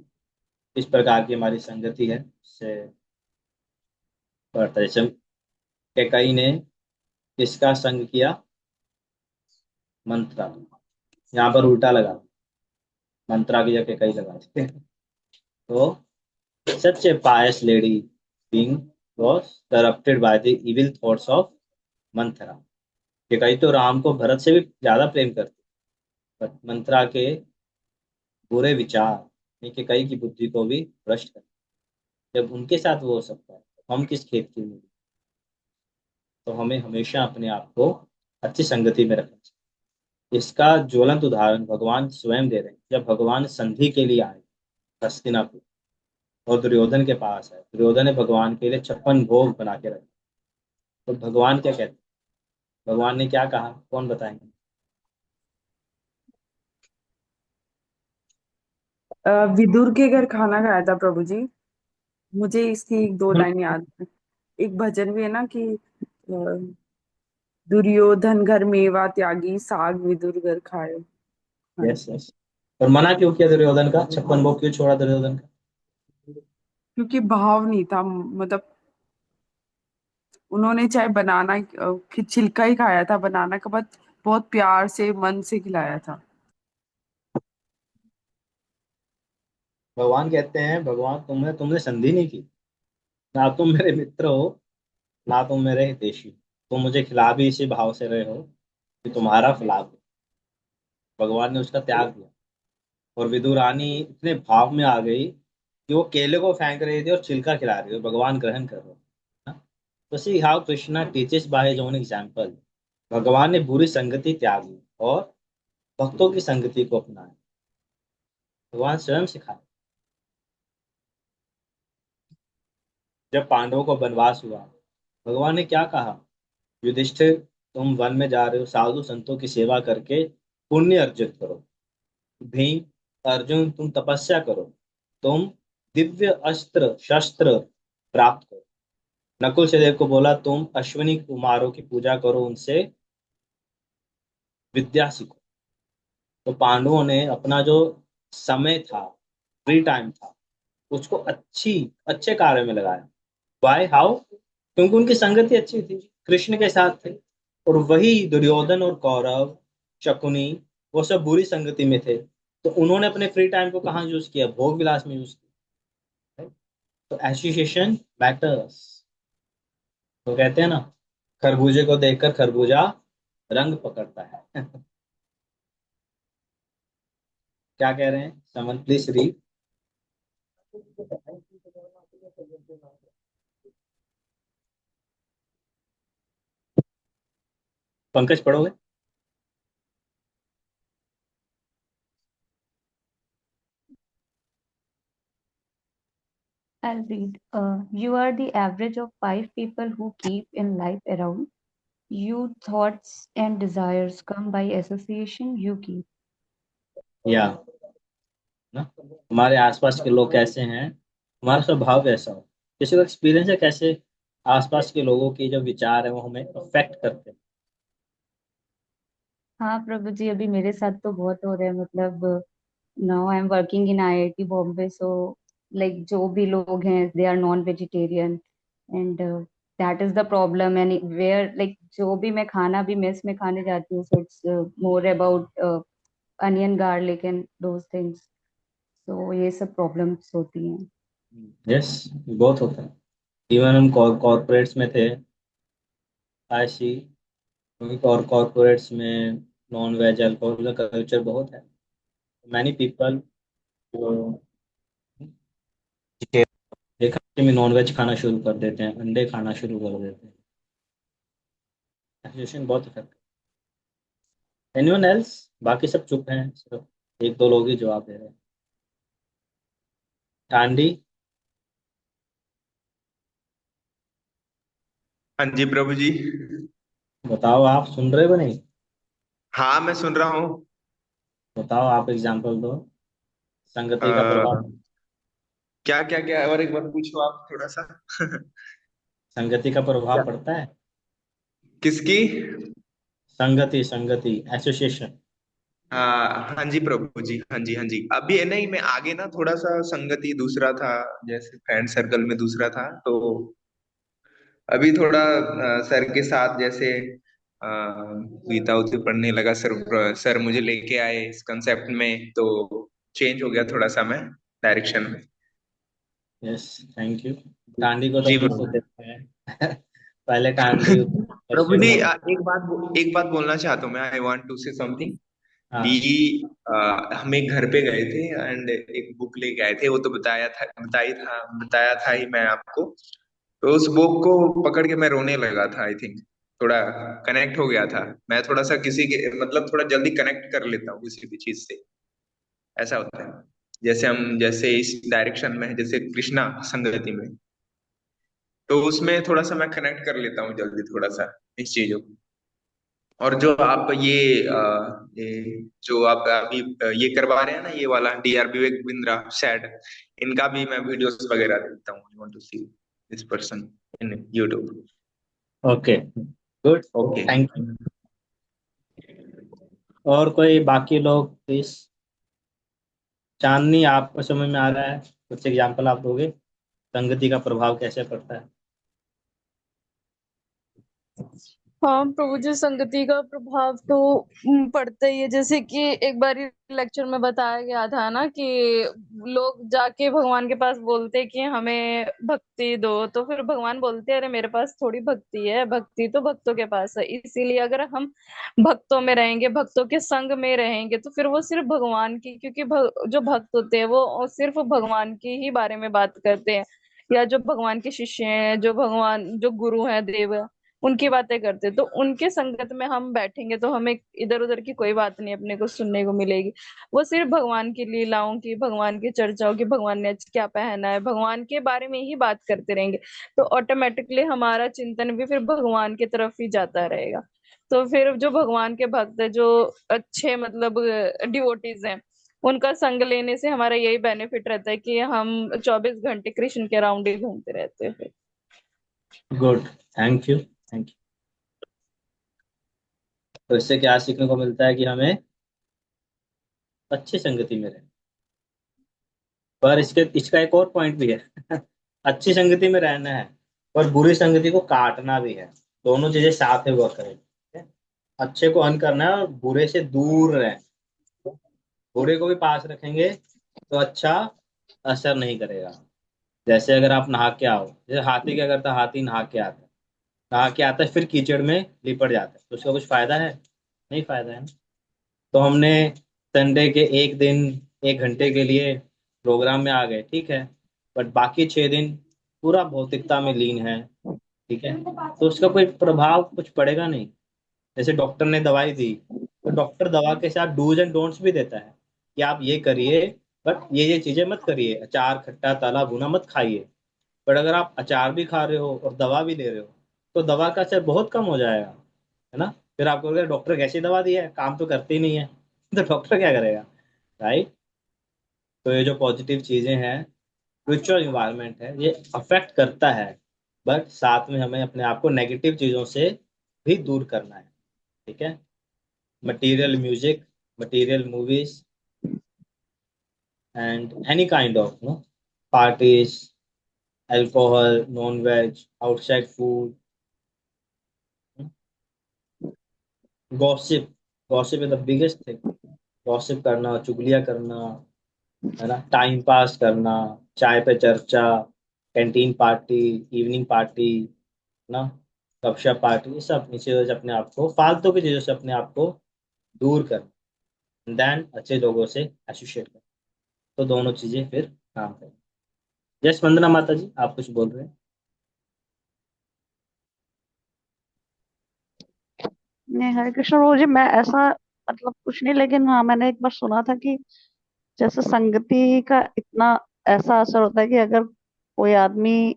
किस प्रकार की हमारी संगति है, उससे बढ़ता है। जैसे कैकई ने किसका संग किया? मंत्रा। यहाँ पर उल्टा लगा, मंत्रा की जगह कैकई लगा दी। तो such a pious lady being was corrupted by the evil thoughts of Manthara. Kaikeyi तो राम को भरत से भी ज्यादा प्रेम करती, पर मंत्रा के बुरे विचार ने कैकई की बुद्धि को भी भ्रष्ट कर। जब उनके साथ वो हो सकता है तो हम किस खेत की मूली। तो हमें हमेशा अपने आप को अच्छी संगति में रखना चाहिए। इसका ज्वलंत उदाहरण भगवान स्वयं दे रहे हैं, जब भगवान संधि के लिए आए हस्तिनापुर, और दुर्योधन के पास है, दुर्योधन ने भगवान के लिए 56 भोग बना के रखे। तो भगवान क्या कहते हैं, भगवान ने क्या कहा, कौन बताएंगे? विदुर के घर खाना खाया था प्रभु जी। मुझे इसकी एक दो लाइन याद है। एक भजन भी है ना कि दुर्योधन घर मेवा त्यागी साग विदुर घर खाए। हाँ यस यस। और मना क्यों किया दुर्योधन का, 56 भोग क्यों छोड़ा दुर्योधन का? क्योंकि भाव नहीं था, मतलब उन्होंने चाहे बनाना छिलका ही खाया था, बनाना के बाद बहुत प्यार से मन से खिलाया था। भगवान कहते हैं, भगवान तुमने संधि नहीं की, ना तुम मेरे मित्र हो ना तुम मेरे हितैषी, तुम मुझे खिला भी इसी भाव से रहे हो कि तुम्हारा फल हो। भगवान ने उसका त्याग दिया। और विदुरानी इतने भाव में आ गई कि वो केले को फेंक रही थी और छिलका खिला रही थी, और भगवान ग्रहण कर रहे थे। तो see how Krishna teaches by his own example. भगवान ने बुरी संगति त्यागी और भक्तों की संगति को अपनाया। भगवान स्वयं सिखाए। जब पांडवों को वनवास हुआ, भगवान ने क्या कहा? युधिष्ठिर, तुम वन में जा रहे हो, साधु संतों की सेवा करके पुण्य अर्जित करो। भीम, अर्जुन, तुम तपस्या करो, तुम दिव्य अस्त्र शस्त्र प्राप्त करो। नकुल सहदेव को बोला, तुम अश्विनी कुमारों की पूजा करो, उनसे विद्या सीखो। तो पांडवों ने अपना जो समय था, फ्री टाइम था, उसको अच्छे कार्य में लगाया। Why how? क्योंकि उनकी संगति अच्छी थी, कृष्ण के साथ थे। और वही दुर्योधन और कौरव, शकुनी, वो सब बुरी संगति में थे। तो उन्होंने अपने फ्री टाइम को कहाँ यूज किया? भोग विलास में यूज किया। तो एसोसिएशन मैटर्स। तो कहते हैं ना, खरबूजे को देखकर खरबूजा रंग पकड़ता है। क्या कह रहे हैं? समन प्लीज रीड। पंकज पढ़ोगे? I'll read. You are the average of five people who keep in life around you. Thoughts and desires come by association you keep. या ना, हमारे आसपास के लोग कैसे हैं, हमारा स्वभाव कैसा हो, किसी को एक्सपीरियंस है कैसे आसपास के लोगों की जो विचार है वो हमें अफेक्ट करते हैं। हाँ प्रभु जी, अभी मेरे साथ तो बहुत हो रहा है। मतलब now I am working in IIT Bombay, so like जो भी लोग हैं they are non vegetarian, and that is the problem. And where like जो भी मैं खाना भी मेस में खाने जाती हूँ, so it's more about onion garlic and those things. तो ये सब प्रॉब्लम्स होती हैं। यस, बहुत होता है। इवन हम कॉर्पोरेट्स में थे, ऐसी, क्योंकि कॉर्पोरेट्स में नॉन वेज अल्कोहल का कल्चर बहुत है। मैनी पीपल एक हफ्ते में नॉन वेज खाना शुरू कर देते हैं, अंडे खाना शुरू कर देते हैं। सिचुएशन बहुत इफेक्ट। Anyone else? बाकी सब चुप हैं, सिर्फ एक दो लोग ही जवाब दे रहे हैं। टांडी, हाँ जी प्रभु जी। बताओ, आप सुन रहे हो नहीं? हाँ मैं सुन रहा हूँ। बताओ, आप एग्जाम्पल दो। संगति का अ, प्रभाव। क्या क्या क्या, और एक बार पूछो आप थोड़ा सा। संगति का प्रभाव क्या? पड़ता है। किसकी? संगति, संगति, एसोसिएशन। हाँ जी प्रभु जी, हाँ जी हाँ जी। अभी है नहीं, मैं आगे ना थोड़ा सा संगति दूसरा था, जैसे फ्रेंड सर्कल में दूसरा था, तो अभी थोड़ा सर के साथ जैसे अ, गीता उती पढ़ने लगा। सर मुझे लेके आए इस कंसेप्ट में, तो चेंज हो गया थोड़ा सा मैं डायरेक्शन में। Yes, thank you. टांडी को तो जी फिर प्रभु। से देते हैं। पहले टांडी प्रभु पश्चिम जी, में। एक बात बोलना चाहता हूँ मैं। I want to say something हाँ। कि हम एक घर पे गए थे एंड एक बुक लेके आए थे। वो तो बताया था ही मैं आपको। तो उस बुक को पकड़ के मैं रोने लगा था। आई थिंक थोड़ा कनेक्ट हो गया था। मैं थोड़ा सा किसी के मतलब थोड़ा जल्दी कनेक्ट कर लेता हूँ किसी भी चीज से। ऐसा होता है। जैसे इस डायरेक्शन में है, जैसे कृष्णा संगति में, तो उसमें थोड़ा सा मैं कनेक्ट कर लेता हूँ जल्दी थोड़ा सा इस चीजों को। और जो आप ये जो आप अभी ये करवा रहे हैं ना, ये वाला डीआर विवेक बिंद्रा सैड, इनका भी मैं वीडियोस वगैरह देखता हूँ। You want to see this person in YouTube. Okay, good, okay. Thank you. और कोई बाकी लोग प्लीज। चांदनी, आपको समझ में आ रहा है? कुछ एग्जाम्पल आप दोगे, संगति का प्रभाव कैसे पड़ता है? हाँ प्रभु जी, संगति का प्रभाव तो पड़ता ही है। जैसे कि एक बार लेक्चर में बताया गया था ना कि लोग जाके भगवान के पास बोलते कि हमें भक्ति दो, तो फिर भगवान बोलते अरे मेरे पास थोड़ी भक्ति है, भक्ति तो भक्तों के पास है। इसीलिए अगर हम भक्तों में रहेंगे, भक्तों के संग में रहेंगे, तो फिर वो सिर्फ भगवान की, क्योंकि जो भक्त होते हैं वो सिर्फ भगवान की ही बारे में बात करते हैं, या जो भगवान के शिष्य हैं, जो भगवान जो गुरु हैं, देव हैं, उनकी बातें करते। तो उनके संगत में हम बैठेंगे तो हमें इधर उधर की कोई बात नहीं अपने को सुनने को मिलेगी। वो सिर्फ भगवान की लीलाओं की, भगवान की चर्चाओं की, भगवान ने आज क्या पहना है, भगवान के बारे में ही बात करते रहेंगे। तो ऑटोमेटिकली हमारा चिंतन भी फिर भगवान की तरफ ही जाता रहेगा। तो फिर जो भगवान के भक्त है, जो अच्छे मतलब डिवोटीज हैं, उनका संग लेने से हमारा यही बेनिफिट रहता है कि हम 24 घंटे कृष्ण के राउंड ही घूमते रहते हैं। Good, thank you, thank you. तो इससे क्या सीखने को मिलता है कि हमें अच्छी संगति में रहें। पर इसका एक और पॉइंट भी है अच्छी संगति में रहना है, पर बुरी संगति को काटना भी है। दोनों चीजें साथ में वर्क करें, ठीक है? अच्छे को अन करना है और बुरे से दूर रहें। बुरे को भी पास रखेंगे तो अच्छा असर नहीं करेगा। जैसे अगर आप नहा के आओ, जैसे हाथी क्या करता है, हाथी नहा के आता है, फिर कीचड़ में लिपट जाता है, तो उसका कुछ फायदा है? नहीं फायदा है ना। तो हमने संडे के एक दिन 1 घंटे के लिए प्रोग्राम में आ गए, ठीक है, बट बाकी 6 दिन पूरा भौतिकता में लीन है, ठीक है, तो उसका कोई प्रभाव कुछ पड़ेगा नहीं। जैसे डॉक्टर ने दवाई दी, तो डॉक्टर दवा के साथ डूज एंड डोंट्स भी देता है कि आप ये करिए, बट ये चीजें मत करिए, अचार खट्टा तला भुना मत खाइए। बट अगर आप अचार भी खा रहे हो और दवा भी ले रहे हो, तो दवा का असर बहुत कम हो जाएगा, है ना। फिर आपको अगर डॉक्टर कैसी दवा दी है, काम तो करती नहीं है तो डॉक्टर क्या करेगा, राइट। तो ये जो पॉजिटिव चीजें हैं, स्पिरिचुअल इन्वायरमेंट है, ये अफेक्ट करता है, बट साथ में हमें अपने आप को नेगेटिव चीजों से भी दूर करना है, ठीक है। Material music, material movies and any kind of parties, alcohol, non veg, outside food, gossip. Gossip is the biggest thing. Gossip करना, चुगलियां करना, है ना, टाइम पास करना, चाय पे चर्चा, कैंटीन पार्टी, इवनिंग पार्टी, ना, गपशप पार्टी, ये सब इन चीज़ों से अपने आप को, फालतू की चीज़ों से अपने आप को दूर कर, देन अच्छे लोगों से एसोसिएट कर, तो दोनों चीज़ें फिर काम करें। जय वंदना माता जी, आप कुछ बोल रहे हैं? नहीं, हरे कृष्ण प्रभु जी, मैं ऐसा मतलब कुछ नहीं, लेकिन हाँ मैंने एक बार सुना था कि जैसे संगति का इतना ऐसा असर होता है कि अगर कोई आदमी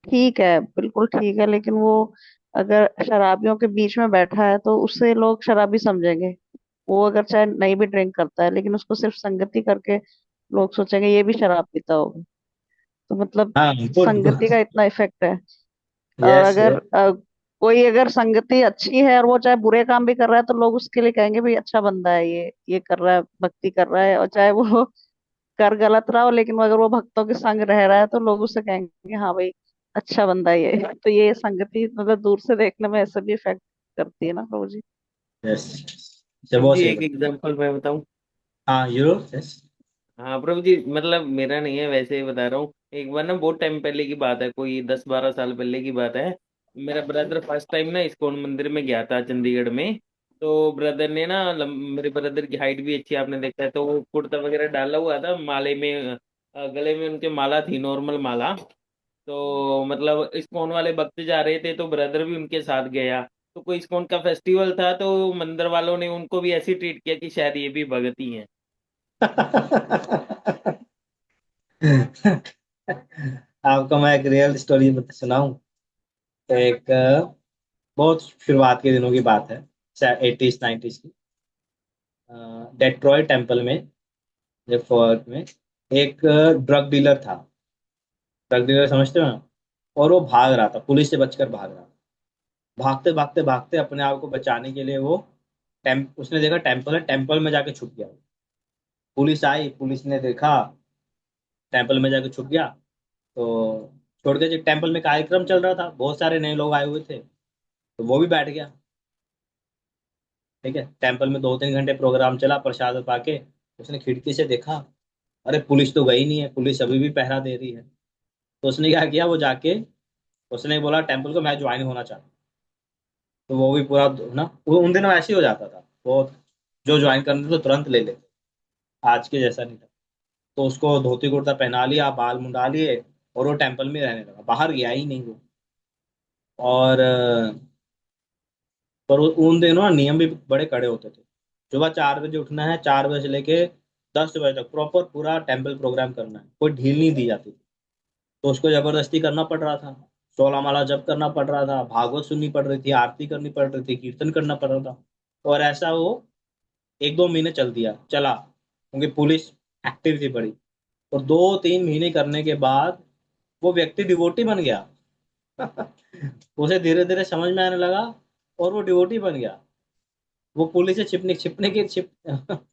ठीक है, बिल्कुल ठीक है, लेकिन वो अगर शराबियों के बीच में बैठा है तो उससे लोग शराबी समझेंगे। वो अगर चाहे नहीं भी ड्रिंक करता है, लेकिन उसको सिर्फ संगति करके लोग सोचेंगे ये भी शराब पीता होगा। तो मतलब हाँ, गुड गुड। संगति का इतना इफेक्ट है। और यस अगर यस। कोई अगर संगति अच्छी है और वो चाहे बुरे काम भी कर रहा है, तो लोग उसके लिए कहेंगे भाई अच्छा बंदा है, ये कर रहा है, भक्ति कर रहा है। और चाहे वो कर गलत रहा हो, लेकिन अगर वो भक्तों के संग रह रहा है तो लोग उससे कहेंगे हाँ भाई अच्छा बंदा है ये। तो ये संगति मतलब दूर से देखने में ऐसे भी इफेक्ट करती है ना प्रभु जी। यस, प्रभु बहुत जी सही एक बात। एग्जांपल मैं बताऊं। हाँ, यूरो, यस। हाँ प्रभु जी, मतलब मेरा नहीं है, वैसे ही बता रहा हूँ। एक बार ना बहुत टाइम पहले की बात है, कोई 10-12 साल पहले की बात है। मेरा ब्रदर फर्स्ट टाइम ना इस्कॉन मंदिर में गया था चंडीगढ़ में। तो ब्रदर ने ना मेरे ब्रदर की हाइट भी अच्छी है, आपने देखा है, तो वो कुर्ता वगैरह डाला हुआ था, माले में गले में उनके माला थी, नॉर्मल माला। तो मतलब इस्कॉन वाले भक्त जा रहे थे तो ब्रदर भी उनके साथ गया। तो कोई इस्कॉन का फेस्टिवल था, तो मंदिर वालों ने उनको भी ऐसे ट्रीट किया कि शायद ये भी भगत ही हैं। आपको मैं एक रियल स्टोरी सुनाऊं। एक बहुत शुरुआत के दिनों की बात है। 80s 90s की। डेट्रॉयट टेम्पल में, जब फोर्ट में एक ड्रग डीलर था। ड्रग डीलर समझते हो ना? और वो भाग रहा था, पुलिस से बचकर भाग रहा था। भागते भागते भागते अपने आप को बचाने के लिए वो उसने देखा टेम्पल है, टेम्पल में जाके छुप गया। पुलिस आई, पुलिस ने देखा, टेम्पल में जाके छुप गया। तो छोड़ के, जो टेम्पल में कार्यक्रम चल रहा था, बहुत सारे नए लोग आए हुए थे, तो वो भी बैठ गया। ठीक है, टेम्पल में 2-3 घंटे प्रोग्राम चला, प्रसाद पाके उसने खिड़की से देखा, अरे पुलिस तो गई नहीं है, पुलिस अभी भी पहरा दे रही है। तो उसने क्या किया, वो जाके उसने बोला टेम्पल को मैं ज्वाइन होना चाहता हूं। तो वो भी पूरा ना, वो उन दिनों ऐसे ही हो जाता था, वो जो ज्वाइन करने तो तुरंत ले लेते, आज के जैसा नहीं था। तो उसको धोती कुर्ता पहना लिया, बाल मुंडा लिए, और वो टेम्पल में रहने लगा, बाहर गया ही नहीं वो। और पर उन दिनों ना नियम भी बड़े कड़े होते थे। सुबह 4 बजे उठना है, 4 बजे से लेके 10 बजे तक प्रॉपर पूरा टेम्पल प्रोग्राम करना है, कोई ढील नहीं दी जाती थी। तो उसको जबरदस्ती करना पड़ रहा था, 16 माला जप करना पड़ रहा था, भागवत सुननी पड़ रही थी, आरती करनी पड़ रही थी, कीर्तन करना पड़ रहा था। और ऐसा वो 1-2 महीने चला, क्योंकि पुलिस एक्टिव थी बड़ी। और 2-3 महीने करने के बाद वो व्यक्ति डिवोटी बन गया। उसे धीरे धीरे समझ में आने लगा, और वो डिवोटी बन गया। वो पुलिस से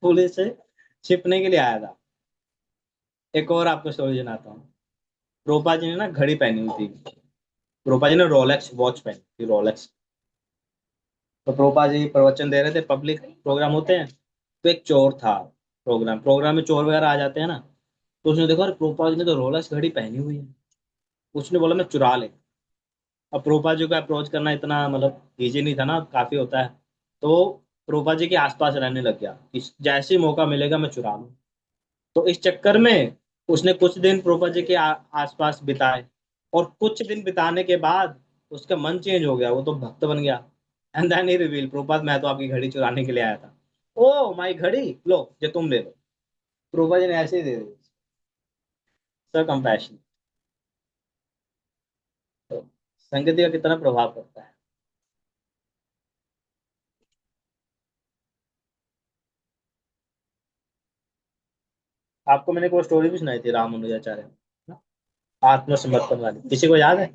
पुलिस से छिपने के लिए आया था। एक और आपको स्टोरी सुनाता हूँ। रूपा जी ने ना घड़ी पहनी हुई थी। रूपा जी ने रोलेक्स वॉच पहनी थी, रोलेक्स। तो रूपा जी प्रवचन दे रहे थे, पब्लिक प्रोग्राम होते हैं। तो एक चोर था, प्रोग्राम में चोर वगैरह आ जाते हैं ना। तो उसने देखा, अरे रूपा जी ने तो रोलेक्स घड़ी पहनी हुई है। उसने बोला मैं चुरा ले। अब रूपा जी को अप्रोच करना इतना मतलब इजी नहीं था ना, काफी होता है। तो रूपा जी के आसपास रहने लग गया कि जैसे ही मौका मिलेगा मैं चुरा लूं। तो इस चक्कर में उसने कुछ दिन रूपा जी के आसपास बिताए। और कुछ दिन बिताने के बाद उसका मन चेंज हो गया, वो तो भक्त बन गया। And then he reveal, Prabhupada मैं तो आपकी घड़ी चुराने के लिए आया था। ओ माई घड़ी लो, ये तुम ले लो। प्रभुपाद जी ने ऐसे ही दे दी। Sir compassion. तो संगति का कितना प्रभाव पड़ता है। आपको मैंने कोई स्टोरी भी सुनाई थी रामानुजाचार्य, आत्मसमर्पण वाली, किसी को याद है?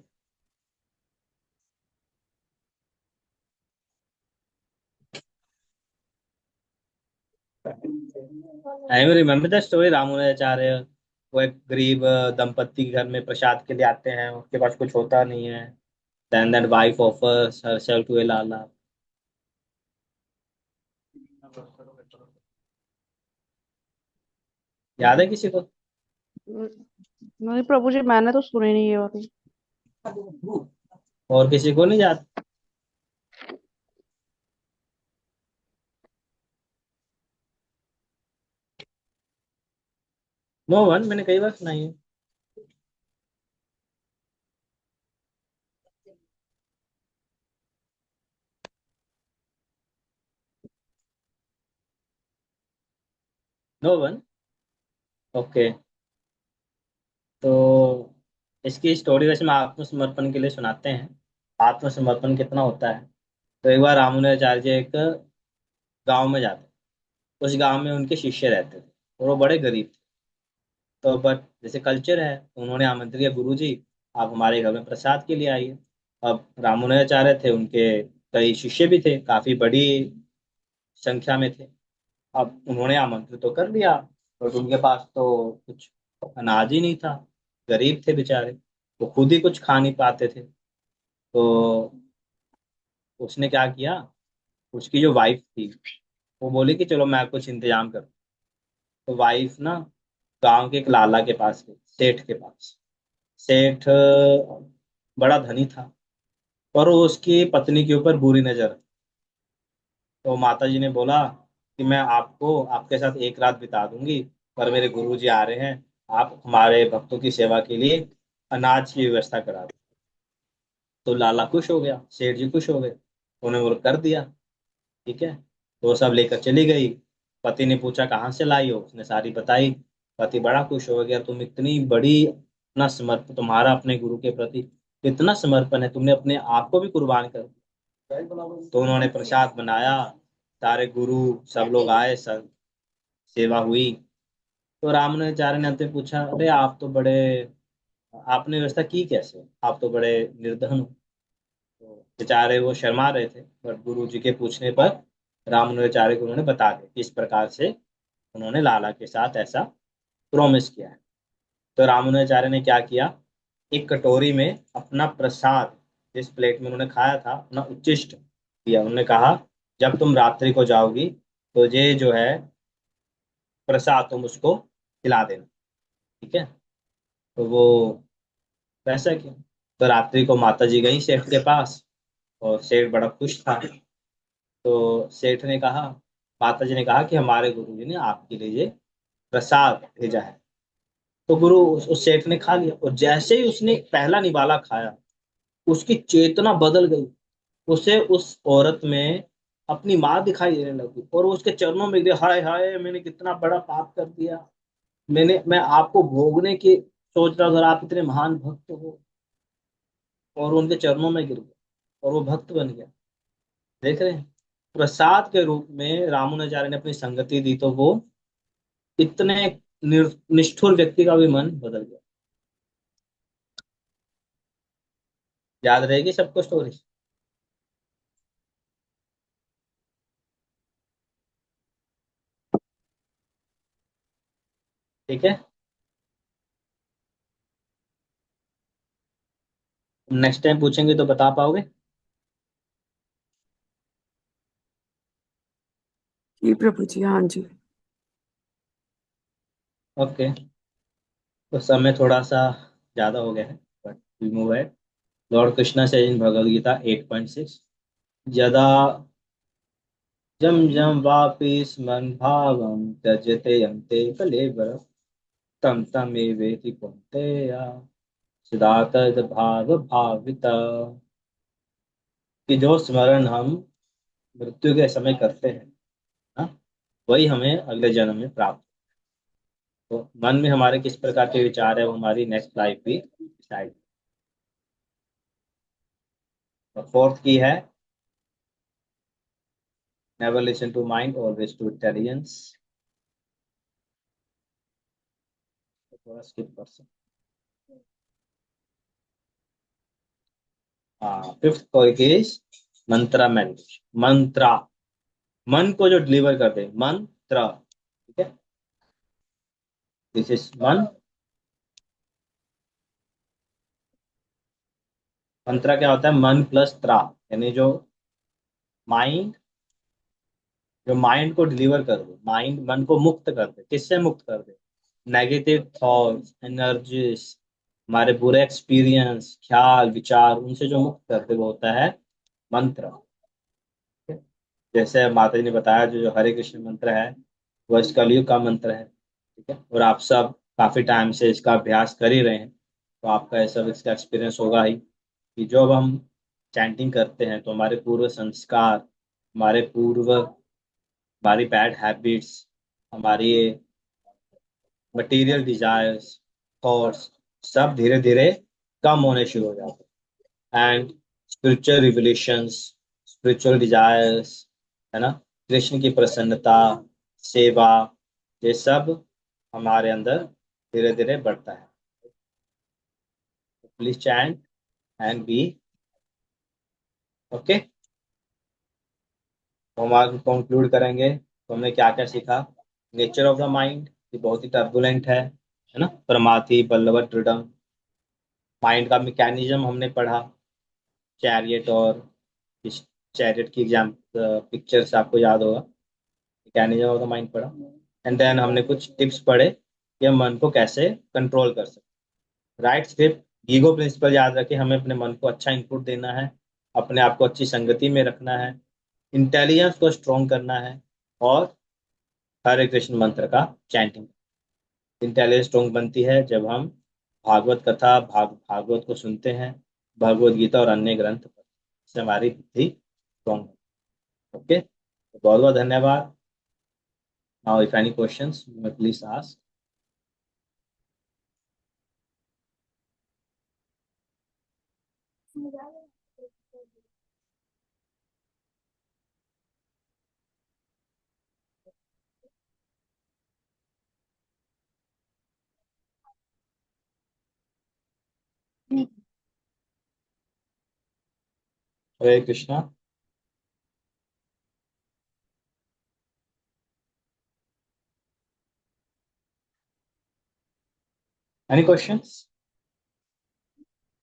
I remember the story Ramanujacharya. वो एक गरीब दंपत्ति के घर में प्रसाद के लिए आते हैं, उसके पास कुछ होता नहीं है। Then that wife offers herself to a lala. याद है किसी को? नहीं प्रभु जी, मैंने तो सुनी नहीं ये वाली। और किसी को नहीं याद? नो वन, मैंने कई बार सुनाई है। No one. ओके। तो इसकी स्टोरी वैसे में आत्मसमर्पण के लिए सुनाते हैं। आत्मसमर्पण कितना होता है। तो एक बार रामानुजाचार्य जी एक गांव में जाते, उस गांव में उनके शिष्य रहते थे, और वो बड़े गरीब थे। तो बट जैसे कल्चर है, उन्होंने आमंत्रित किया, गुरु जी आप हमारे घर में प्रसाद के लिए आइए। अब रामानुजाचार्य थे, उनके कई शिष्य भी थे, काफी बड़ी संख्या में थे। अब उन्होंने आमंत्रित तो कर लिया, और उनके पास तो कुछ अनाज ही नहीं था, गरीब थे बेचारे, वो खुद ही कुछ खा नहीं पाते थे। तो उसने क्या किया, उसकी जो वाइफ थी, वो बोली कि चलो मैं कुछ इंतजाम करूँ। तो वाइफ ना गांव के एक लाला के पास गई, सेठ के पास। सेठ बड़ा धनी था, पर वो उसकी पत्नी के ऊपर बुरी नजर। तो माता जी ने बोला कि मैं आपको आपके साथ एक रात बिता दूंगी, पर मेरे गुरु जी आ रहे हैं, आप हमारे भक्तों की सेवा के लिए अनाज की व्यवस्था करा दो। तो लाला खुश हो गया, सेठ जी खुश हो गए, उन्होंने वो कर दिया। ठीक है, तो वो सब लेकर चली गई। पति ने पूछा कहाँ से लाई हो, उसने सारी बताई। पति बड़ा खुश हो गया, तुम इतनी बड़ी, इतना समर्पण तुम्हारा अपने गुरु के प्रति, इतना समर्पण है, तुमने अपने आप को भी कुर्बान कर दिया। तो उन्होंने प्रसाद बनाया, सारे गुरु सब लोग आए, सब सेवा हुई। तो रामानुजाचार्य ने हमसे पूछा, अरे आप तो बड़े, आपने व्यवस्था की कैसे, आप तो बड़े निर्धन हो। तो बेचारे वो शर्मा रहे थे, पर गुरु जी के पूछने पर रामानुजाचार्य को उन्होंने बता दिया कि इस प्रकार से उन्होंने लाला के साथ ऐसा प्रॉमिस किया है। तो रामानुजाचार्य ने क्या किया, एक कटोरी में अपना प्रसाद, जिस प्लेट में उन्होंने खाया था, अपना उच्चिष्ट दिया। उन्होंने कहा, जब तुम रात्रि को जाओगी तो ये जो है प्रसाद तुम उसको खिला देना, ठीक है। तो वो वैसा किया। तो रात्रि को माता जी गई सेठ के पास, और सेठ बड़ा खुश था। तो सेठ ने कहा, माता जी ने कहा कि हमारे गुरु जी ने आपके लिए ये प्रसाद भेजा है। तो गुरु उस सेठ ने खा लिया, और जैसे ही उसने पहला निवाला खाया, उसकी चेतना बदल गई। उसे उस औरत में अपनी माँ दिखाई देने लगी, और वो उसके चरणों में गिरे, हाय हाय मैंने कितना बड़ा पाप कर दिया, मैं आपको भोगने की सोच रहा था और आप इतने महान भक्त हो। और वो उनके चरणों में गिर गया और वो भक्त बन गया। देख रहे हैं, प्रसाद के रूप में रामानुजाचार्य ने अपनी संगति दी, तो वो इतने निष्ठुर व्यक्ति का भी मन बदल गया। याद रहेगी सबको स्टोरी? ठीक है, नेक्स्ट टाइम पूछेंगे तो बता पाओगे? जी प्रभु जी, हाँ जी। ओके, तो समय थोड़ा सा ज्यादा हो गया है, बट वी मूव है। लॉर्ड कृष्णा से इन भगवद गीता 8.6, यदा जम जम वापि स्मन भावम त्यजते यन्ते कलेवर तम तमेवेति कौन्तेय सदा तद भाव भाविता। कि जो स्मरण हम मृत्यु के समय करते हैं ना, वही हमें अगले जन्म में प्राप्त। तो मन में हमारे किस प्रकार के विचार है, वो हमारी नेक्स्ट लाइफ भी डिसाइड। और फोर्थ की है, never listen to mind always to intelligence. थोड़ा स्किप कर सकते। हाँ, फिफ्थ कोई केस, मंत्रा मैनेज, मंत्रा, मन को जो डिलीवर करते हैं, मंत्र, ठीक है। दिस इज मन। मंत्रा क्या होता है, मन प्लस त्रा, यानी जो माइंड, जो माइंड को डिलीवर कर दे, माइंड मन को मुक्त कर दे। किससे मुक्त कर दे? नेगेटिव थॉट्स, एनर्जीज, हमारे बुरे एक्सपीरियंस, ख्याल विचार, उनसे जो मुक्त कर दे वो होता है मंत्र। ठीक है? जैसे माता जी ने बताया, जो हरे कृष्ण मंत्र है वो इस कलयुग का मंत्र है, ठीक है। और आप सब काफी टाइम से इसका अभ्यास कर ही रहे हैं, तो आपका ये सब इसका एक्सपीरियंस होगा ही, कि जब हम चैंटिंग करते हैं तो हमारे पूर्व संस्कार, हमारे पूर्व, हमारी बैड हैबिट्स, हमारी मटेरियल डिजायर्स, थॉट्स, सब धीरे धीरे कम होने शुरू हो जाते हैं। And spiritual revolutions, spiritual desires, है ना, कृष्ण की प्रसन्नता, सेवा, ये सब हमारे अंदर धीरे धीरे बढ़ता है। Please chant and be okay. तो हम आगे कंक्लूड करेंगे, तो हमने क्या क्या सीखा। नेचर ऑफ द माइंड, ये बहुत ही टर्बुलेंट है ना, प्रमाथि बल्लभ दृढ़म। माइंड का मैकेनिज्म हमने पढ़ा, चैरियट और इस चैरियट की एग्जाम पिक्चर से आपको याद होगा, मैकेनिज्म ऑफ द माइंड पढ़ा। एंड देन हमने कुछ टिप्स पढ़े कि हम मन को कैसे कंट्रोल कर सकते। राइट स्क्रिप्ट, ईगो प्रिंसिपल याद रखें, हमें अपने मन को अच्छा इनपुट देना है, अपने आप को अच्छी संगति में रखना है, इंटेलिजेंस को स्ट्रॉन्ग करना है, और हरे कृष्ण मंत्र का चैंटिंग। इंटेलिजेंस स्ट्रॉन्ग बनती है जब हम भागवत कथा, भागवत को सुनते हैं, भगवत गीता और अन्य ग्रंथ पढ़ते हैं। इससे हमारी बुद्धि स्ट्रॉन्ग है। ओके, बहुत बहुत धन्यवाद। Now if any questions you may please ask. Hare Krishna. Any questions?